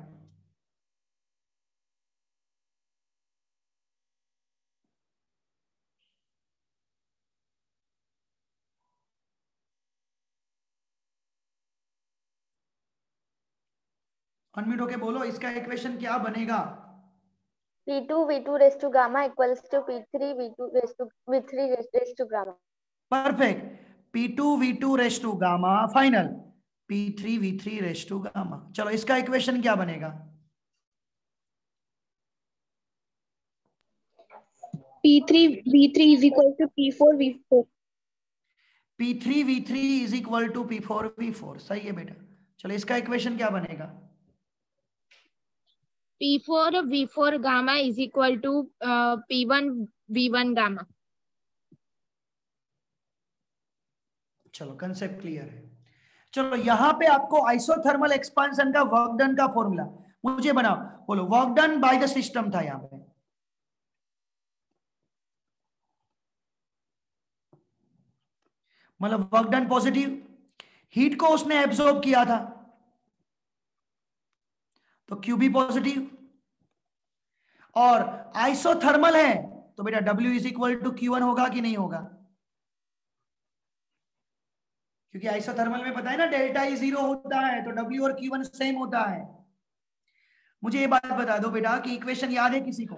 [SPEAKER 1] अनम्यूट होके बोलो, इसका इक्वेशन क्या बनेगा।
[SPEAKER 4] P2V2 raised to gamma equals to P3V2 raised to V3 raised to gamma.
[SPEAKER 1] Perfect, P2V2 raised to gamma final P3V3 raised to gamma. चलो इसका इक्वेशन क्या बनेगा,
[SPEAKER 5] P3V3 is equal to P4V4.
[SPEAKER 1] P3V3 is equal to P4V4, सही है बेटा। चलो इसका equation क्या बनेगा,
[SPEAKER 6] P4V4 gamma is equal to P1V1 gamma.
[SPEAKER 1] चलो कंसेप्ट क्लियर है। चलो यहां पे आपको आइसोथर्मल एक्सपांशन का वर्क डन का फॉर्मूला मुझे बनाओ, बोलो work done by the system था यहां पे, मतलब वर्क डन पॉजिटिव, हीट को उसने एब्सॉर्ब किया था तो क्यू भी पॉजिटिव, और आइसोथर्मल है तो बेटा W is equal to Q1 होगा कि नहीं होगा, क्योंकि आइसोथर्मल में पता है ना डेल्टा ई 0 होता है तो W और Q1 सेम होता है। मुझे ये बात बता दो बेटा कि इक्वेशन याद है किसी को,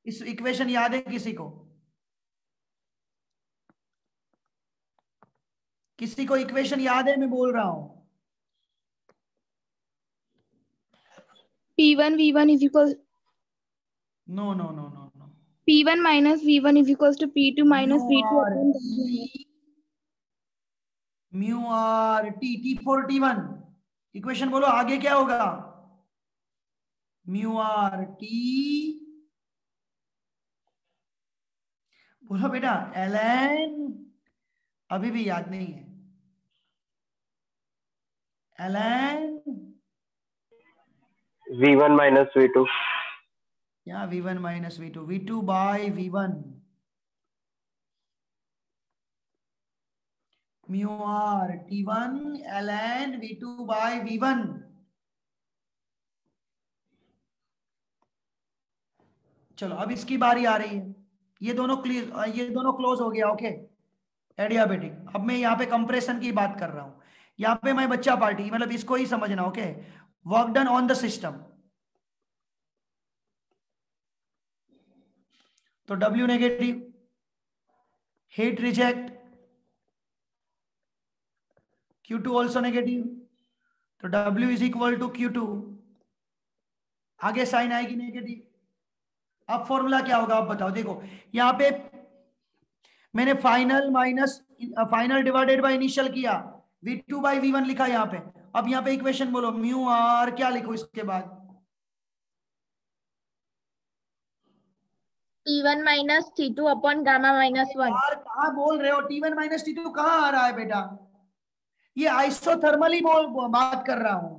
[SPEAKER 1] इस इक्वेशन याद है किसी को, किसी को इक्वेशन याद है, मैं बोल रहा हूं।
[SPEAKER 5] P1V1 is equal
[SPEAKER 1] no no no no no,
[SPEAKER 5] P1 minus V1 is equals to P2 minus V2 upon
[SPEAKER 1] mu R T T4T1, equation बोलो आगे क्या होगा, म्यू आर टी, बोलो बेटा ln, अभी भी याद नहीं है, ln
[SPEAKER 7] V1 minus V2.
[SPEAKER 1] या V1 minus V2, V2 by V1 mu R T1 ln V2 by V1। चलो अब इसकी बारी आ रही है, ये दोनों क्लोज हो गया, ओके एडियाबेटिक। अब मैं यहाँ पे कंप्रेशन की बात कर रहा हूं, यहाँ पे मैं बच्चा पार्टी, मतलब इसको ही समझना, okay work done on the system, तो W negative, heat reject, Q2 also negative, तो W is equal to Q2, आगे साइन आएगी नेगेटिव। अब फॉर्मूला क्या होगा आप बताओ, देखो यहाँ पे मैंने फाइनल डिवाइडेड बाय इनिशियल किया, V2 बाय V1 लिखा यहाँ पे। अब यहाँ पे इक्वेशन बोलो, म्यू आर क्या लिखो इसके बाद,
[SPEAKER 6] T1 minus T2 upon gamma minus 1.
[SPEAKER 1] यार कहाँ बोल रहे हो, T1 माइनस T2 कहाँ आ रहा है बेटा, ये आइसोथर्मल ही बात कर रहा हूं।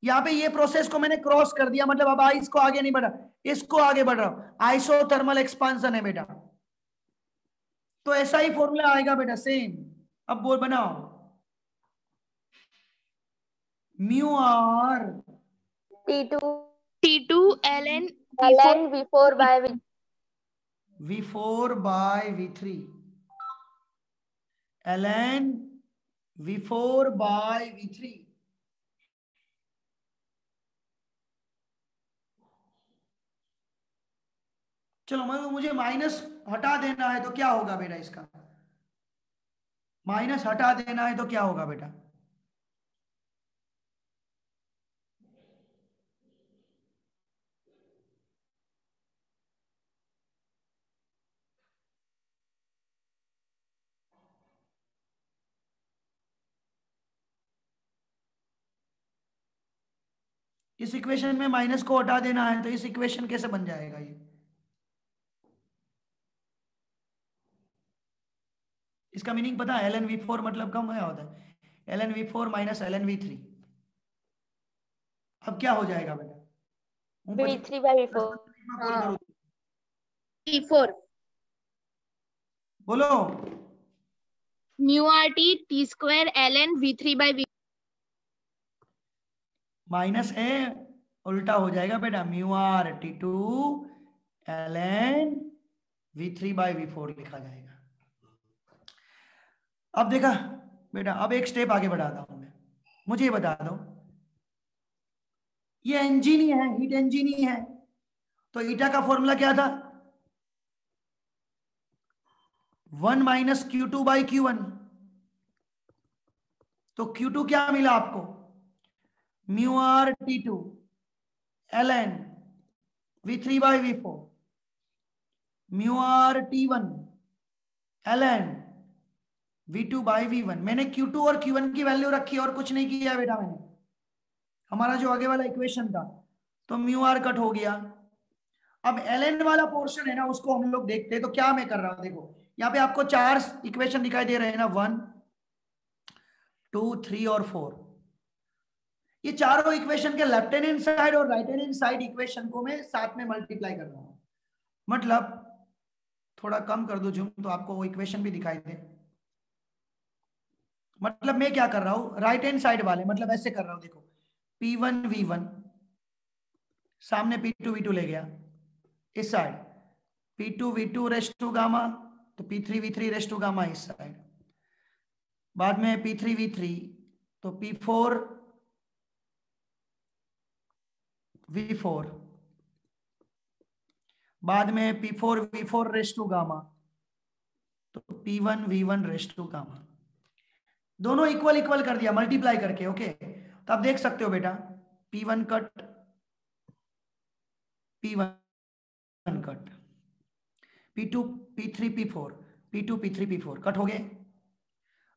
[SPEAKER 1] यहाँ पे ये प्रोसेस को मैंने क्रॉस कर दिया, मतलब अब इसको आगे नहीं बढ़ा, इसको आगे बढ़ रहा हूं, आइसोथर्मल एक्सपांशन है बेटा, तो ऐसा ही फॉर्मूला आएगा बेटा सेम। अब बोल बनाओ, mu R
[SPEAKER 6] T2 ln
[SPEAKER 4] V4 by
[SPEAKER 1] V4 by V3 ln V4 by V3। चलो मुझे माइनस हटा देना है तो क्या होगा बेटा, इसका माइनस हटा देना है तो क्या होगा बेटा, इस इक्वेशन में माइनस को हटा देना है तो इस इक्वेशन कैसे बन जाएगा ये, इसका मीनिंग पता है? ln_v4 मतलब कम क्या होता है? ln_v4 minus ln_v3। अब क्या हो जाएगा बेटा?
[SPEAKER 4] V3 by V4।
[SPEAKER 1] करो
[SPEAKER 6] V4
[SPEAKER 1] बोलो।
[SPEAKER 6] mu RT T square ln V3 by V
[SPEAKER 1] minus A उल्टा हो जाएगा बेटा, μr_T2 ln V3 by V4 लिखा जाएगा। अब देखा बेटा, अब एक स्टेप आगे बढ़ाता हूं मैं। मुझे ये बता दो, ये इंजन ही है, हीट इंजन ही है, तो ईटा का फॉर्मूला क्या था? 1 माइनस Q2 बाई Q1। तो Q2 क्या मिला आपको? μr_T2 ln V3 by V4 μr_T1 ln V2 by V1। मैंने Q2 और Q1 की वैल्यू रखी और कुछ नहीं किया बेटा मैंने। हमारा जो आगे वाला इक्वेशन था, तो μr कट हो गया। अब ln वाला पोर्शन है ना, उसको हम लोग देखते हैं। तो क्या मैं कर रहा हूं, देखो यहाँ पे आपको 4 इक्वेशन दिखाई दे रहे हैं ना, 1 2 3 और 4। ये चारों इक्वेशन के लेफ्ट हैंड साइड और राइट हैंड साइड इक्वेशन को मैं साथ में मल्टीप्लाई कर रहा हूं। मतलब थोड़ा कम कर दो जूम तो आपको वो इक्वेशन भी दिखाई दे। मतलब मैं क्या कर रहा हूं, राइट हैंड साइड वाले, मतलब ऐसे कर रहा हूं, देखो P1 V1 सामने P2 V2 ले गया, इस side P2 V2 rest to gamma, तो P3 V3 raised to gamma इस साइड। बाद में P3 V3 तो P4 V4, बाद में P4 V4 rest to gamma, तो P1 V1 raised to gamma. दोनों इक्वल इक्वल कर दिया मल्टीप्लाई करके। ओके, तो आप देख सकते हो बेटा, P1 cut P1 cut, P2 P3 P4 P2 P3 P4 cut हो गए।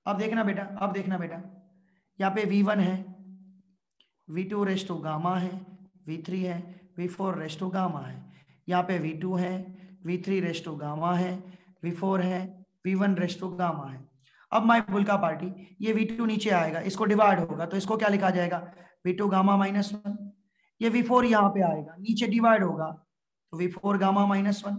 [SPEAKER 1] अब देखना बेटा, अब देखना बेटा, यहाँ पे V1 है, V2 रेस्ट टू गामा है, V3 है, V4 रेस्ट टू गामा है। यहाँ पे V2 है, V3 रेस्ट टू गामा है, V4 है, V1 रेस्ट टू गामा है। अब माय बुल्का पार्टी, ये V2 नीचे आएगा, इसको डिवाइड होगा, तो इसको क्या लिखा जाएगा? V2 gamma minus 1। ये V4 यहाँ पे आएगा, नीचे डिवाइड होगा, तो V4 गामा माइनस 1।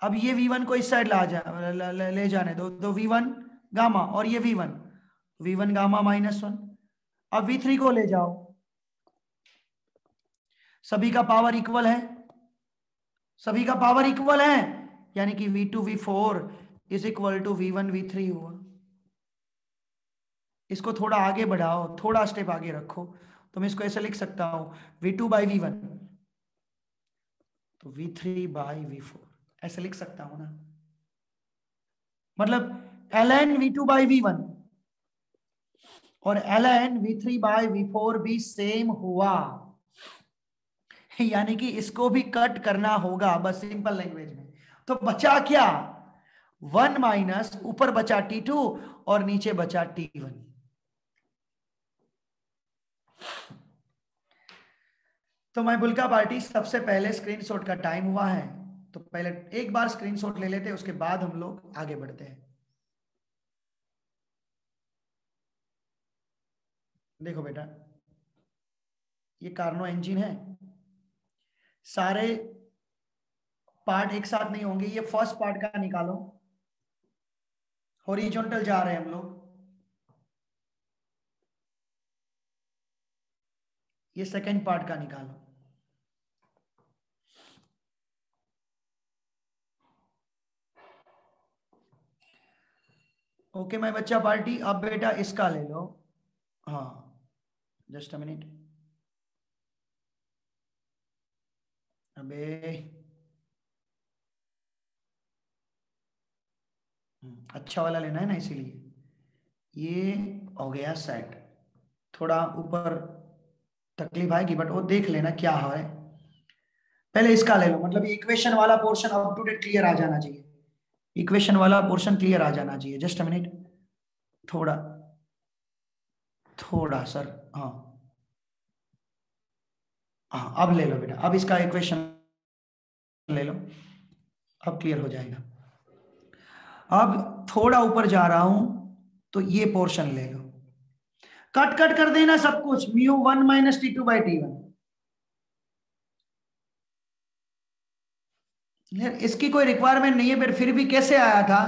[SPEAKER 1] अब ये V1 को इस साइड ले जाने दो, तो V1 गामा और ये V1 गामा माइनस 1। अब V3 को ले जाओ, सभी का पावर इक्वल है, सभी का पावर इक्वल है, यानी कि V2 V4 is equal to V1 V3 हुआ। इसको थोड़ा आगे बढ़ाओ, थोड़ा स्टेप आगे रखो, तो मैं इसको ऐसे लिख सकता हूं, V2 बाई V1 तो V3 बाई V4, ऐसे लिख सकता हूं ना। मतलब ln V2 बाई V1 और ln V3 बाई V4 भी सेम हुआ, यानी कि इसको भी कट करना होगा, बस सिंपल लैंग्वेज में। तो बचा क्या? 1 माइनस, ऊपर बचा T2 और नीचे बचा T1। तो मैं बुल्का पार्टी, सबसे पहले स्क्रीनशॉट का टाइम हुआ है, तो पहले एक बार स्क्रीनशॉट ले लेते हैं, उसके बाद हम लोग आगे बढ़ते हैं। देखो बेटा, ये कार्नो इंजन है, सारे पार्ट एक साथ नहीं होंगे। ये फर्स्ट पार्ट का निकालो, हॉरिजॉन्टल जा रहे हैं हम लोग। ये सेकंड पार्ट का निकालो। ओके मैं बच्चा पार्टी, अब बेटा इसका ले लो। हाँ जस्ट अ मिनट, अबे अच्छा वाला लेना है ना, इसीलिए ये हो गया सेट। थोड़ा ऊपर तकलीफ आएगी, बट वो देख लेना क्या है। पहले इसका ले लो, मतलब इक्वेशन वाला portion up to date clear आ जाना चाहिए, इक्वेशन वाला पोर्शन क्लियर आ जाना चाहिए। जस्ट अ मिनट, थोड़ा थोड़ा सर, हाँ हाँ अब ले लो बेटा, अब इसका इक्वेशन ले लो, अब क्लियर हो जाएगा। अब थोड़ा ऊपर जा रहा हूं तो ये पोर्शन ले लो, कट कट कर देना सब कुछ, mu 1 minus T2 by T1। इसकी कोई रिक्वायरमेंट नहीं है, फिर भी कैसे आया था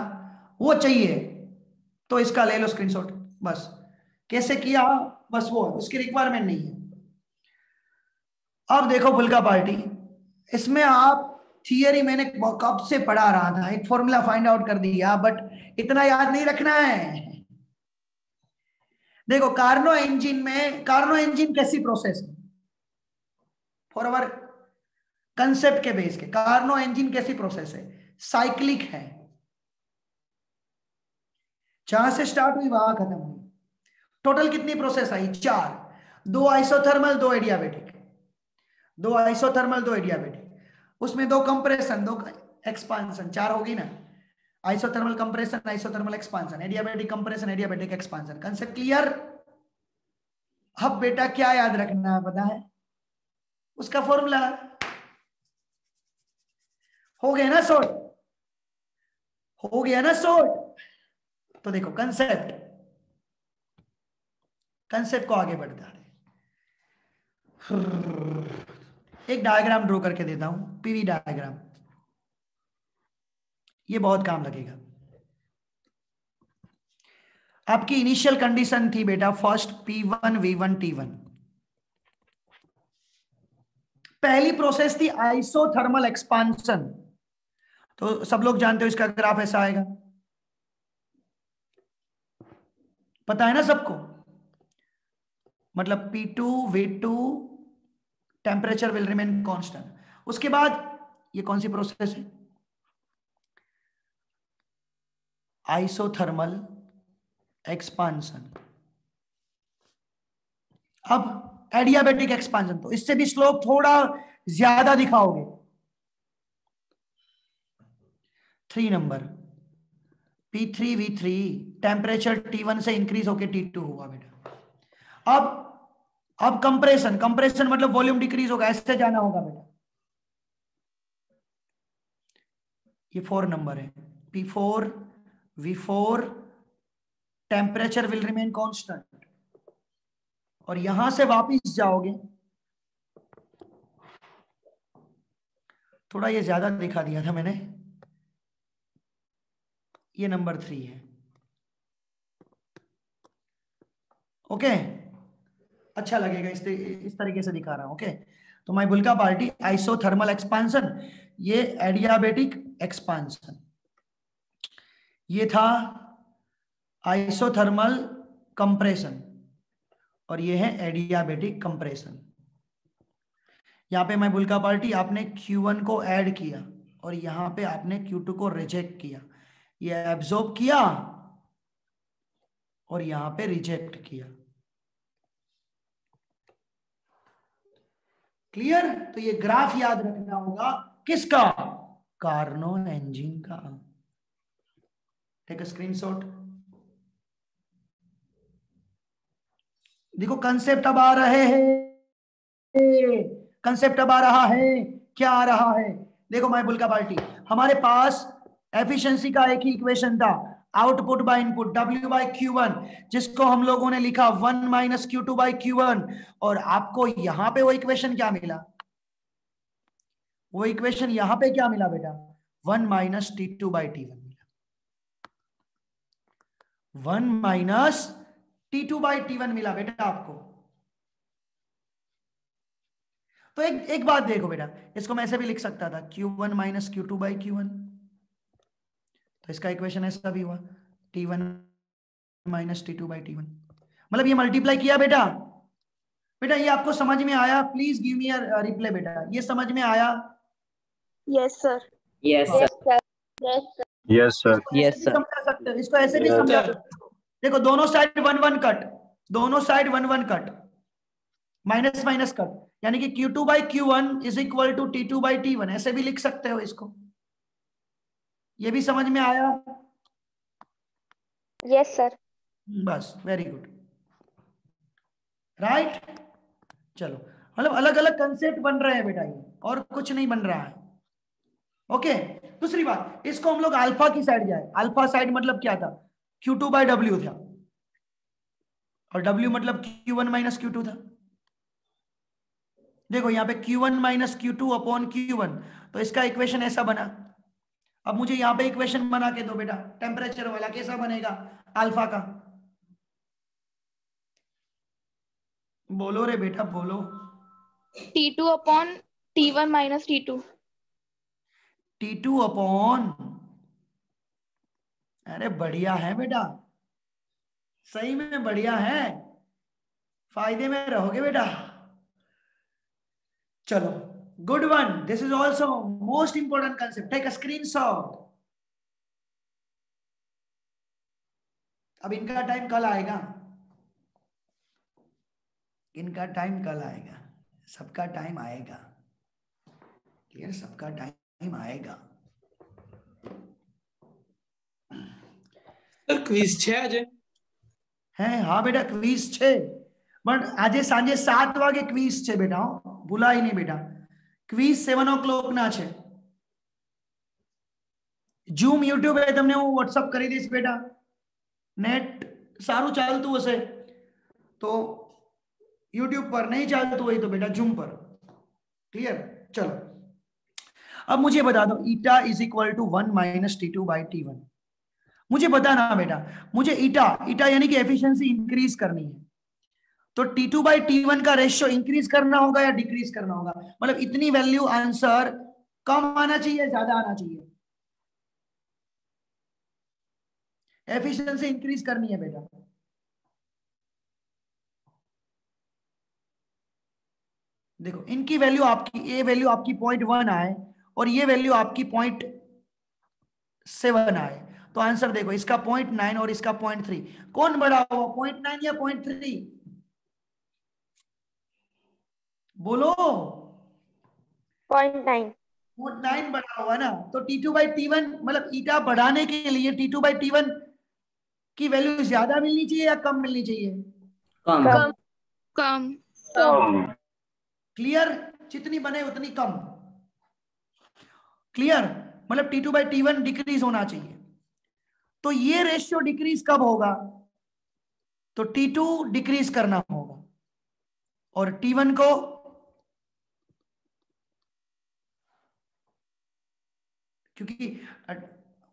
[SPEAKER 1] वो चाहिए तो इसका ले लो स्क्रीनशॉट, बस कैसे किया बस वो है, उसकी रिक्वायरमेंट नहीं है। अब देखो बुल्का पार्टी, इसमें आप थियरी मैंने कब से पढ़ा रहा था, एक फॉर्मूला फाइंड आउट कर दिया, बट इतना याद नहीं रखना है। देखो कार्नो इंजन में, कार्नो इंजन कैसी प्रोसेस है फॉर अवर कंसेप्ट के बेस के, कार्नो इंजन कैसी प्रोसेस है, साइक्लिक है, जहां से स्टार्ट हुई वहां खत्म हुई। टोटल कितनी process I, 4, 2 isothermal 2 adiabatic, 2 isothermal 2 adiabatic, उसमें 2 कंप्रेशन 2 एक्सपांशन, 4 होगी ना, isothermal compression isothermal expansion, adiabatic compression adiabatic expansion. Concept clear? अब बेटा क्या याद रखना है पता है, उसका फॉर्मूला हो गया ना शॉर्ट, हो गया ना शॉर्ट। तो देखो कंसेप्ट, कंसेप्ट को आगे बढ़ता है, एक डायग्राम ड्रॉ करके देता हूं, पीवी डायग्राम, ये बहुत काम लगेगा। आपकी इनिशियल कंडीशन थी बेटा फर्स्ट P1 V1 T1, पहली प्रोसेस थी आइसोथर्मल एक्सपांशन, तो सब लोग जानते हो इसका ग्राफ ऐसा आएगा, पता है ना सबको, मतलब P2 V2 temperature will remain constant. उसके बाद ये कौन सी प्रोसेस है, आइसोथर्मल एक्सपांशन। अब एडियाबेटिक एक्सपांशन, तो इससे भी स्लोप थोड़ा ज्यादा दिखाओगे। 3 number P3 V3 temperature T1 से इंक्रीज होके T2 हुआ बेटा। अब कंप्रेशन, कंप्रेशन मतलब वॉल्यूम डिक्रीज होगा, ऐसे जाना होगा बेटा। ये 4 नंबर है, P4 V4 temperature will remain constant, और यहां से वापिस जाओगे, थोड़ा ये ज्यादा दिखा दिया था मैंने, ये नंबर 3 है। ओके, अच्छा लगेगा इस तरीके से दिखा रहा हूं। ओके, तो my Bulka party isothermal expansion, ये एडियाबेटिक एक्सपांशन, ये था आइसोथर्मल कंप्रेशन, और ये है एडियाबेटिक कंप्रेशन। यहां पे माय बुल्का पार्टी आपने Q1 को ऐड किया और यहां पे आपने Q2 को रिजेक्ट किया, ये एब्जॉर्ब किया और यहां पे रिजेक्ट किया। क्लियर? तो ये ग्राफ याद रखना होगा, किसका, कार्नो इंजन का। Take a screenshot. देखो कंसेप्ट अब आ रहे हैं, कंसेप्ट अब आ रहा है, क्या आ रहा है, देखो माय बुल्का पार्टी, हमारे पास एफिशिएंसी का एक ही इक्वेशन था, output by input W by Q1, जिसको हम लोगों ने लिखा 1 माइनस Q2 बाय Q1, और आपको यहां पे वो इक्वेशन क्या मिला, वो इक्वेशन यहां पे क्या मिला बेटा, 1 माइनस T2 बाय T1 मिला, 1 माइनस T2 बाय T1 मिला बेटा आपको। तो एक बात देखो बेटा, इसको मैं ऐसे भी लिख सकता था Q1 minus Q2 by Q1, तो इसका इक्वेशन ऐसा भी हुआ T1 minus T2 by T1, मतलब ये मल्टीप्लाई किया बेटा। बेटा ये आपको समझ में आया? Please give me a reply बेटा, ये समझ में आया?
[SPEAKER 4] Yes, sir.
[SPEAKER 7] Yes,
[SPEAKER 4] Yes,
[SPEAKER 7] sir.
[SPEAKER 4] sir. Yes, sir.
[SPEAKER 8] Yes, sir.
[SPEAKER 7] Yes, sir.
[SPEAKER 1] समझा सकते हो, इसको ऐसे भी समझा सकते हो। देखो दोनों साइड 1 1 कट, दोनों side 1 1 cut, minus minus cut, यानी कि Q2 by Q1 is equal to T2 by T1, ऐसे भी लिख सकते हो इसको। ये भी समझ में आया?
[SPEAKER 4] Yes, sir.
[SPEAKER 1] बस, वेरी गुड, राइट। चलो, मतलब अलग अलग कंसेप्ट बन रहे हैं बेटा, ये और कुछ नहीं बन रहा है। ओके, दूसरी बात, इसको हम लोग अल्फा की साइड जाए, अल्फा साइड मतलब क्या था, Q2/W था, और W मतलब Q1 माइनस Q2 था। देखो यहाँ पे Q1 minus Q2 upon Q1, तो इसका इक्वेशन ऐसा बना। अब मुझे यहाँ पे इक्वेशन बना के दो बेटा, टेम्परेचर वाला कैसा बनेगा अल्फा का, बोलो रे बेटा बोलो।
[SPEAKER 5] T2 upon T1 minus T2.
[SPEAKER 1] T2 upon, अरे बढ़िया है बेटा, सही में बढ़िया है, फायदे में रहोगे बेटा। चलो, good one, this is also most important concept, take a screenshot. अब इनका टाइम कल आएगा, इनका टाइम कल आएगा, सबका टाइम आएगा, क्लियर, सबका टाइम आएगा।
[SPEAKER 2] सर क्विज 6 आज
[SPEAKER 1] है, हाँ बेटा क्वीज 6, बट આજે સાંજે 7 વાગે ક્વીઝ છે બેટા, ભૂલાય નહીં બેટા, ક્વીઝ 7 o'clock ના છે। ઝૂમ યુટ્યુબ એ તમને હું વોટ્સઅપ કરી દઈશ બેટા, નેટ સારું ચાલતું હશે તો યુટ્યુબ પર, नहीं ચાલતું હોય તો બેટા ઝૂમ पर, क्लियर। चलो, अब मुझे बता दो eta is equal to 1 minus T2/T1। मुझे बताना बेटा, मुझे ईटा यानी कि एफिशिएंसी इंक्रीज करनी है, तो T2/T1 का रेशियो इंक्रीज करना होगा या डिक्रीज करना होगा, मतलब इतनी वैल्यू आंसर कम आना चाहिए ज्यादा आना चाहिए, एफिशिएंसी इंक्रीज करनी है बेटा। देखो इनकी वैल्यू आपकी, ये वैल्यू आपकी 0.1 आए और ये वैल्यू आपकी 0.7 आए, तो आंसर देखो इसका 0.9 और इसका 0.3, कौन बड़ा हुआ 0.9 या 0.3, बोलो।
[SPEAKER 4] 0.9।
[SPEAKER 1] 0.9 बड़ा हुआ ना, तो T2/T1 मतलब ईटा बढ़ाने के लिए T2/T1 की वैल्यू ज्यादा मिलनी चाहिए या कम मिलनी चाहिए,
[SPEAKER 4] कम।
[SPEAKER 5] Come.
[SPEAKER 1] क्लियर, जितनी बने उतनी कम, क्लियर, मतलब T2/T1 डिक्रीज होना चाहिए। तो ये रेशियो डिक्रीज कब होगा, तो T2 डिक्रीज करना होगा और T1 को, क्योंकि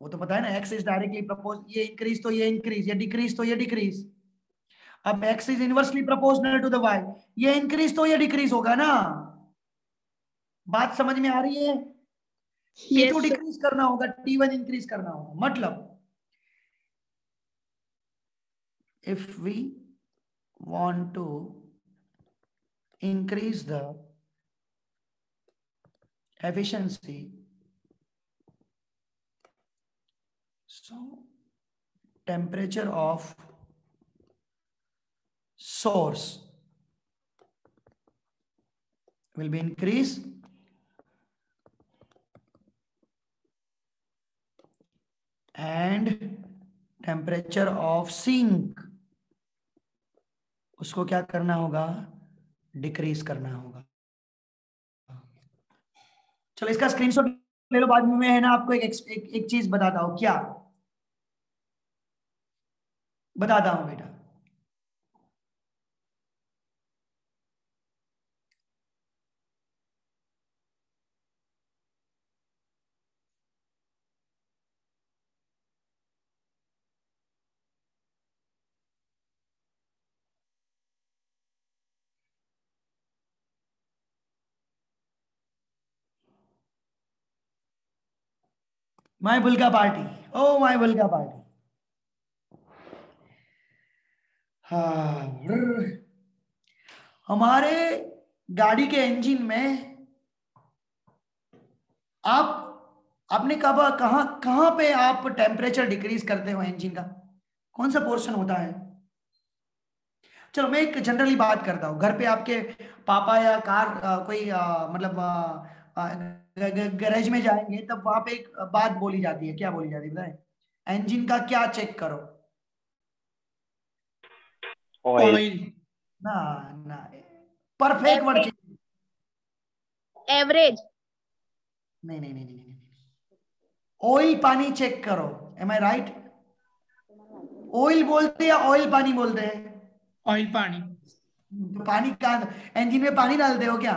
[SPEAKER 1] वो तो पता है ना, एक्स इज डायरेक्टली प्रपोज, ये इंक्रीज तो ये इंक्रीज, ये डिक्रीज तो ये डिक्रीज। अब x is inversely proportional to the y, ये इंक्रीज तो ये डिक्रीज होगा ना, बात समझ में आ रही है।
[SPEAKER 5] Yes,
[SPEAKER 1] T2
[SPEAKER 5] sir.
[SPEAKER 1] डिक्रीज करना होगा, T1 इंक्रीज करना होगा, मतलब if we want to increase the efficiency, so temperature of source will be increased and temperature of sink, उसको क्या करना होगा, डिक्रीज करना होगा। चलो इसका स्क्रीनशॉट ले लो, बाद में मैं है ना आपको एक चीज बताता हूं, क्या बताता हूं बेटा। माय बुल्गा पार्टी, ओ माय बुल्गा पार्टी, हाँ, हमारे गाड़ी के इंजन में आप, आपने कब कहां कहां पे आप टेम्परेचर डिक्रीज करते हो इंजन का, कौन सा पोर्शन होता है। चलो मैं एक जनरली बात करता हूँ, घर पे आपके पापा या कार कोई मतलब गैरेज में जाएंगे तब वहां पे एक बात बोली जाती है, क्या बोली जाती है बताए, इंजन का क्या चेक करो,
[SPEAKER 2] ऑयल
[SPEAKER 1] ना ना, परफेक्ट वर्ड चाहिए,
[SPEAKER 6] एवरेज।
[SPEAKER 1] नहीं नहीं नहीं नहीं नहीं, ऑयल पानी चेक करो, एम आई राइट? ऑयल बोलते हैं या ऑयल पानी बोलते हैं?
[SPEAKER 2] ऑयल पानी।
[SPEAKER 1] तो पानी का इंजन में पानी डालते हो क्या?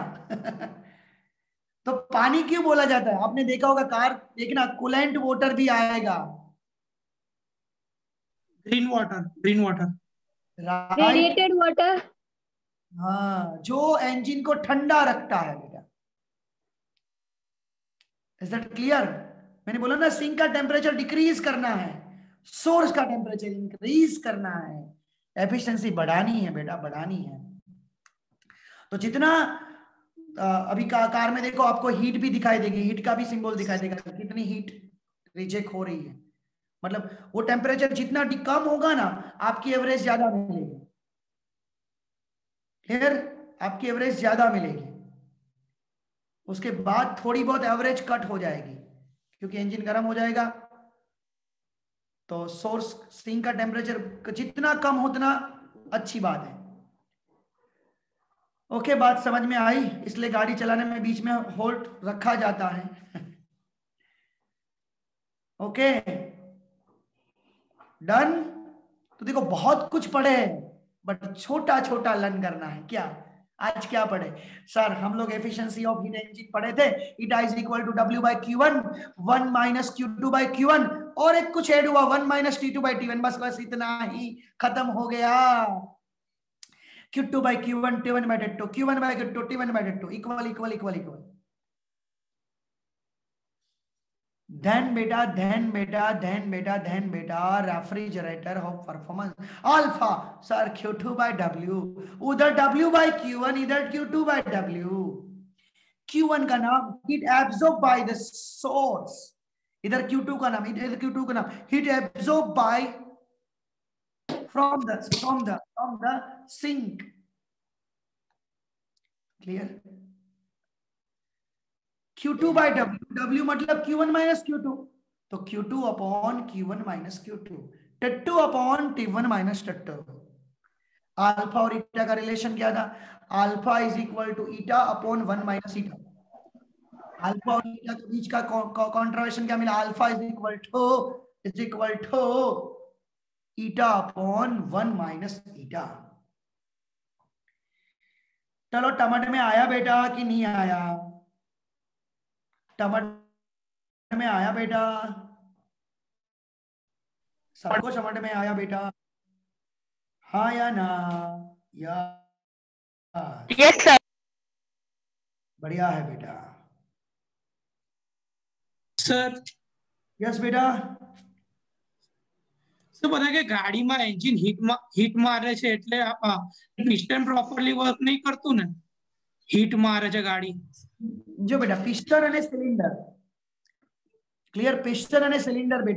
[SPEAKER 1] तो पानी क्यों बोला जाता है? आपने देखा होगा कार, देखना कूलेंट वाटर भी आएगा,
[SPEAKER 2] green water, green water,
[SPEAKER 1] right?
[SPEAKER 5] Radiated water.
[SPEAKER 1] हाँ, जो इंजन को ठंडा रखता है बेटा। Is that clear? मैंने बोला ना, सिंक का टेम्परेचर डिक्रीज करना है, सोर्स का टेम्परेचर इंक्रीज करना है, एफिशिएंसी बढ़ानी है बेटा, बढ़ानी है। तो जितना अभी कार में देखो आपको हीट भी दिखाई देगी, हीट का भी सिंबल दिखाई देगा, कितनी हीट रिजेक्ट हो रही है। मतलब वो टेम्परेचर जितना कम होगा ना, आपकी एवरेज ज्यादा मिलेगी। क्लियर? आपकी एवरेज ज्यादा मिलेगी, उसके बाद थोड़ी बहुत एवरेज कट हो जाएगी, क्योंकि इंजन गर्म हो जाएगा। तो सोर्स सिंक का टेम्परेचर जितना कम हो उतना अच्छी बात है। ओके, बात समझ में आई? इसलिए गाड़ी चलाने में बीच में होल्ड रखा जाता है। Okay, done? तो देखो बहुत कुछ पढ़े, बट छोटा छोटा लर्न करना है। क्या आज क्या पढ़े सर? हम लोग एफिशिएंसी ऑफ हीट इंजन पढ़े थे, eta is equal to W by Q1 1 minus Q2 by Q1, और एक कुछ ऐड हुआ 1 minus T2 by T1, बस इतना ही, खत्म हो गया। Q2 by Q1 T1 by T2, Q1 by Q2 T1 by T2 equal equal equal equal. Then beta refrigerator of performance alpha sir Q2 by W, उधर W by Q1, इधर Q2 by W। Q1 का नाम heat absorb by the source, इधर Q2 का नाम, इधर Q2 का नाम heat absorb by from the sink। Clear? Q2 by W, W मतलब Q1 minus Q2, तो Q2 upon Q1 minus Q2, T2 upon T1 minus T2। Alpha और eta का रिलेशन क्या था? Alpha is equal to eta upon 1 minus eta. Alpha और eta के बीच का कॉन्ट्रावेशन क्या मिला? Alpha is equal to eta upon 1 minus eta. चलो, टमाटर में आया बेटा कि नहीं आया? टमाटर में आया बेटा? सबको टमाटर में आया बेटा? हाँ या ना? या
[SPEAKER 3] यस सर।
[SPEAKER 1] बढ़िया है बेटा।
[SPEAKER 2] सर
[SPEAKER 1] यस बेटा।
[SPEAKER 2] તો બધા કે ગાડીમાં એન્જિન હીટ મારે છે એટલે પિસ્ટન પ્રોપરલી વર્ક નહીં કરતું ને, હીટ મારે છે ગાડી।
[SPEAKER 1] જો બેટા પિસ્ટન અને સિલિન્ડર, ક્લિયર? પિસ્ટન અને સિલિન્ડર બેટા